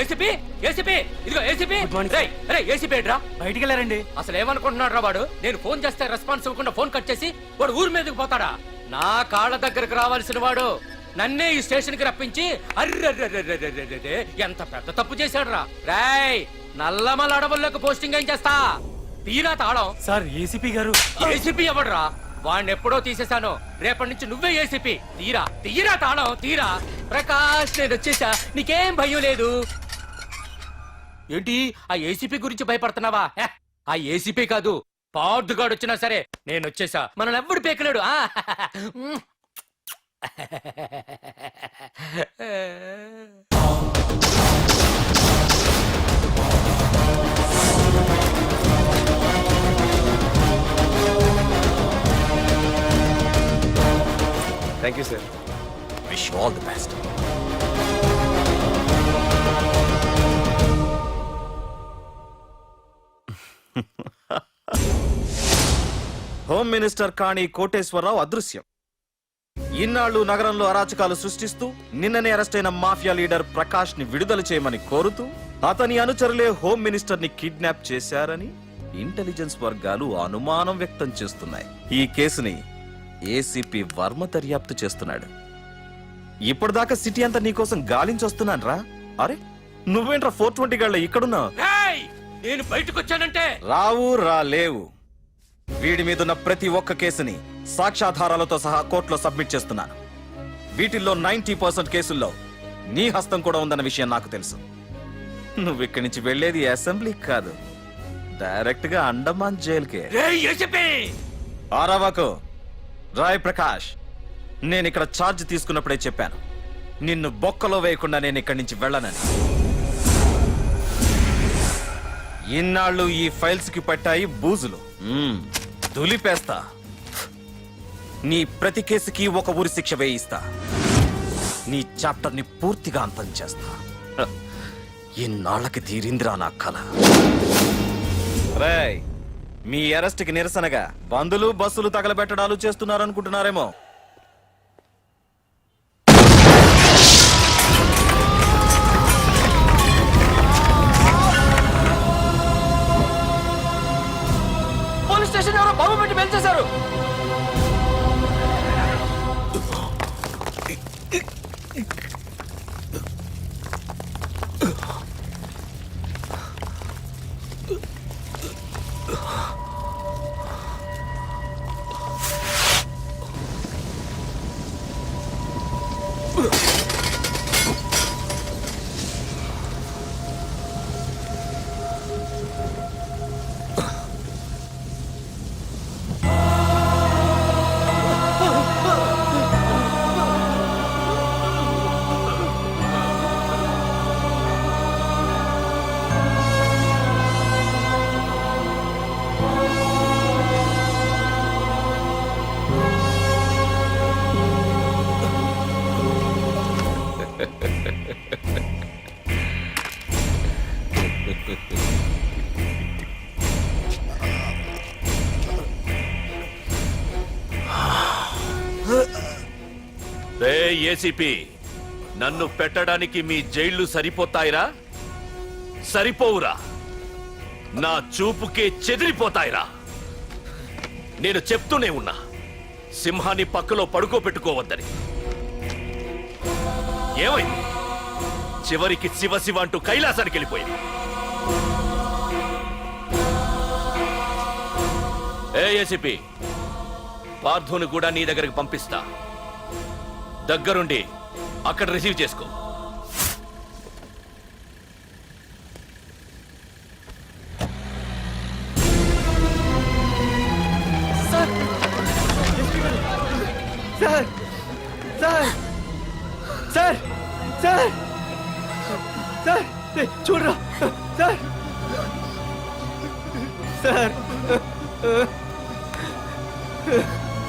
ఏసీపీ, ఏసీపీ, ఇదిగో ఏసీపీ. ఏసీపీ ఏట్రా? బయటికి వెళ్ళారండి. అసలు ఏమనుకుంటున్నాడు రా వాడు? నేను ఫోన్ చేస్తే రెస్పాన్స్ ఇవ్వకుండా ఫోన్ కట్ చేసి వాడు ఊరి మీదకి పోతాడా? నా కాళ్ళ దగ్గరకు రావాల్సిన వాడు నన్నే ఈ స్టేషన్ కి రప్పించి అర్రె ఎంత పెద్ద తప్పు చేశాడు రా. రాయ్, నల్లమల అడవుల్లోకి పోస్టింగ్ ఏం చేస్తా? తీరా తాళం. సార్ ఏసీపీ గారు. ఏసీపీ ఎవడరా? వాడిని ఎప్పుడో తీసేశాను. రేపటి నుంచి నువ్వే ఏసీపీ. తీరా తీరా తాళం తీరా. ప్రకాష్, నేను వచ్చేసా, నీకేం భయం లేదు. ఏంటి ఆ ఏసీపీ గురించి భయపడుతున్నావా? ఆ ఏసీపీ కాదు, పార్దుగాడు వచ్చినా సరే నేను వచ్చేసా. మనల్ని ఎవ్వడు పేకలేడు. Thank you sir. Wish you all the best. Home minister Kani Koteswararao అదృశ్యం. ఇన్నాళ్లు నగరంలో అరాచకాలు సృష్టిస్తూ నిన్ననే అరెస్ట్ అయిన మాఫియా లీడర్ ప్రకాష్ ని విడుదల చేయమని కోరుతూ అతని అనుచరులే హోమ్ మినిస్టర్ ని కిడ్నాప్ చేశారని ఇంటెలిజెన్స్ వర్గాలు అనుమానం వ్యక్తం చేస్తున్నాయి. ఈ కేసుని ఏసీపీ వర్మ దర్యాప్తు చేస్తున్నాడు. ఇప్పటిదాకా సిటీ అంతా నీకోసం గాలించొస్తున్నాను రా. అరే నువ్వేంట్రా 420 గాళ్ళ ఇక్కడున్నా? నేను బయటకు వచ్చానంటే రావు రాలేవు. వీడి మీదున్న ప్రతి ఒక్క కేసుని సాక్ష్యాధారాలతో సహా కోర్టులో సబ్మిట్ చేస్తున్నాను. వీటిల్లో 90% కేసుల్లో నీ హస్తం కూడా ఉందన్న విషయం నాకు తెలుసు. నువ్వు ఇక్కడి నుంచి వెళ్లేది అసెంబ్లీ కాదు, డైరెక్ట్ గా అండమాన్ జైలుకే. ఆరావాకు రాయ్ ప్రకాష్, నేను ఇక్కడ ఛార్జ్ తీసుకున్నప్పుడే చెప్పాను, నిన్ను బొక్కలో వేయకుండా నేను ఇక్కడి నుంచి వెళ్ళనని. ఇన్నాళ్ళు ఈ ఫైల్స్ కి పట్టాయి బూజులు. దులిపేస్తా. నీ ప్రతి కేసుకి ఒక ఊరి శిక్ష వేయిస్తా. నీ చాప్టర్ ని పూర్తిగా అంతం చేస్తా. ఇన్నాళ్ళకి తీరిందిరా నా కళ. రేయ్, మీ అరెస్ట్ కి నిరసనగా బందులు బస్సులు తగలబెట్టడాలు చేస్తున్నారనుకుంటున్నారేమో. పోలీస్ స్టేషన్ ఎవరో బాబు పెట్టి పెంచేశారు. ఏసీపీ, నన్ను పెట్టడానికి మీ జైళ్లు సరిపోతాయిరా? సరిపోవురా. నా చూపుకే చెదిరిపోతాయిరా. నేను చెప్తూనే ఉన్నా, సింహాన్ని పక్కలో పడుకోబెట్టుకోవద్దని. ఏమైంది? చివరికి శివ శివ అంటూ కైలాసానికి వెళ్ళిపోయింది. ఏసీపీ, పార్థుని కూడా నీ దగ్గరికి పంపిస్తా. దగ్గరుండి అక్కడ రిసీవ్ చేసుకో.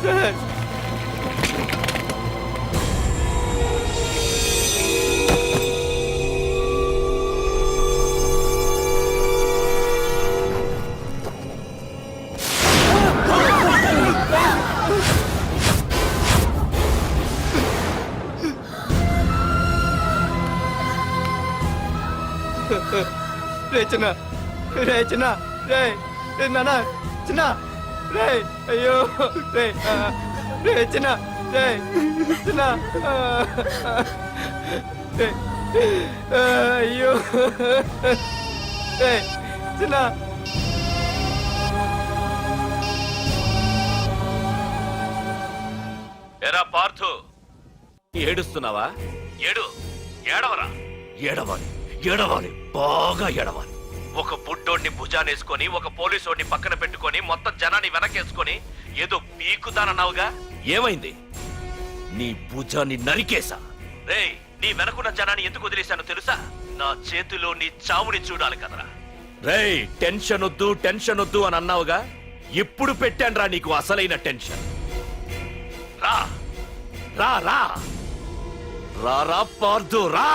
సార్ రే చిన్న రే చిన్న రే రే నాన్న చిన్న రే అయ్యో రే రే చిన్న రే చిన్న రే అయ్యో రే చిన్న ఎరా పార్థు ఏడుస్తున్నావా? ఏడవరా. ఏడవాలి బాగా ఏడవాలి. ఒక బుడ్డోడిని భుజానేసుకొని ఒక పోలీసోడిని పక్కన పెట్టుకొని మొత్తం జనాన్ని వెనకేసుకొని ఏదో పీకుతానన్నావుగా, ఏమైంది? నీ భుజాన్ని నరికేశా. రేయ్, నీ వెనకున్న జనాన్ని ఎందుకు వదిలేశానో తెలుసా? నా చేతిలో నీ చావుని చూడాలి కదరా. రేయ్, టెన్షన్ వద్దు అని అన్నావుగా, ఇప్పుడు పెట్టానురా నీకు అసలైన టెన్షన్. రా రా రా రా రా పార్థు రా.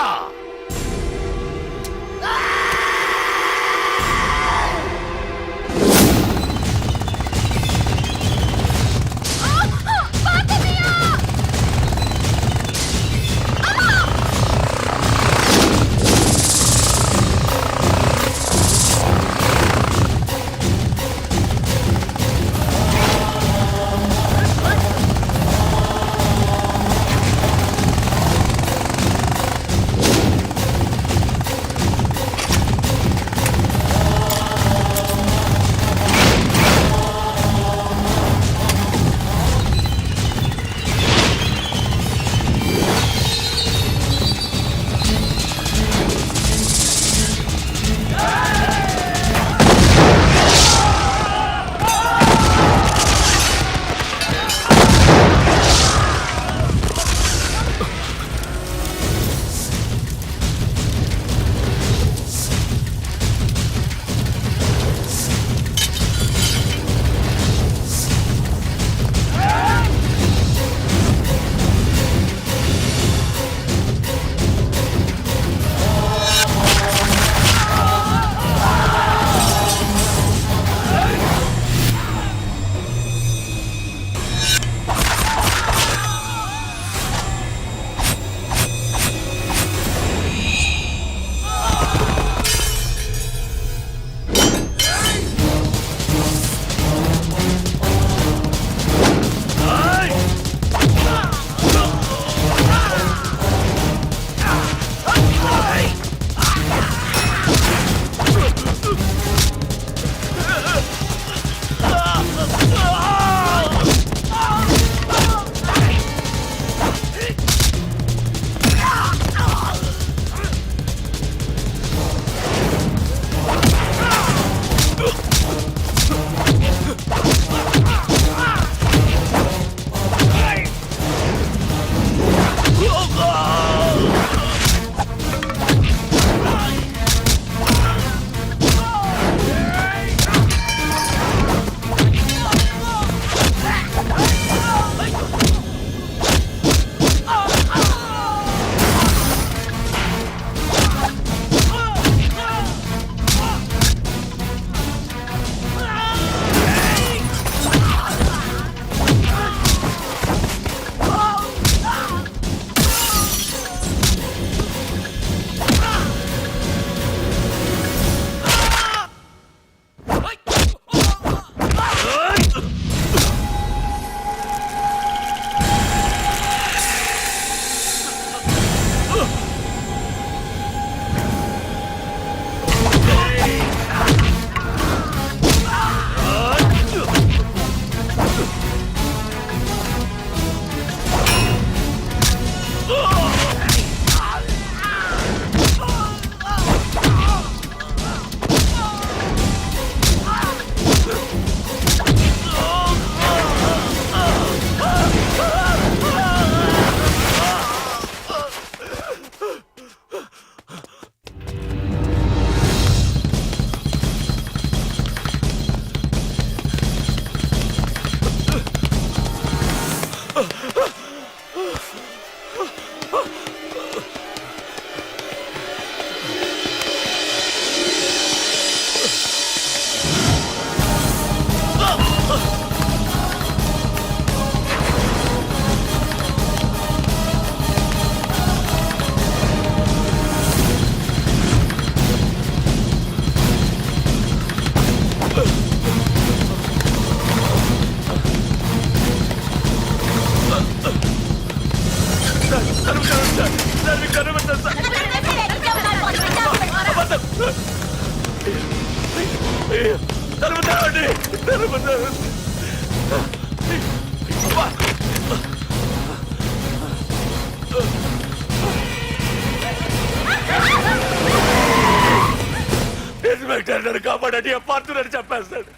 ఇన్స్పెక్టర్ నన్ను కాపాడండి పార్తులని చెప్పేస్తాడు.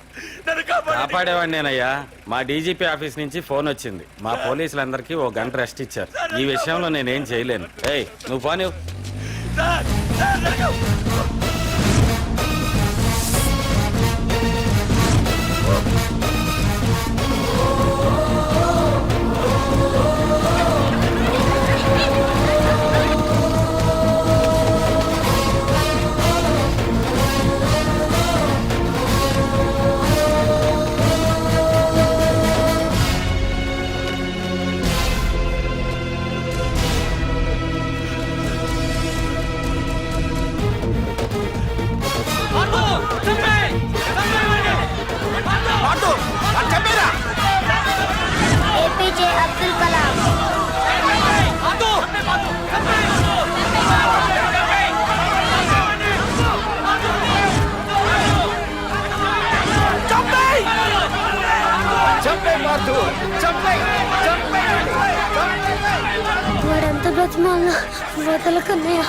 నన్ను కాపాడండి. కాపాడేవాడిని నేనయ్యా. మా డీజీపీ ఆఫీస్ నుంచి ఫోన్ వచ్చింది. మా పోలీసులందరికీ 1 గంట రెస్ట్ ఇచ్చారు. ఈ విషయంలో నేనేం చేయలేను. ఏయ్ నువ్వు పోనీ. సార్, సార్, నన్ను ఏపీజే అబ్దుల్ కలాం. వాడంత బ్రతిమాల వదలకన్నయ్య.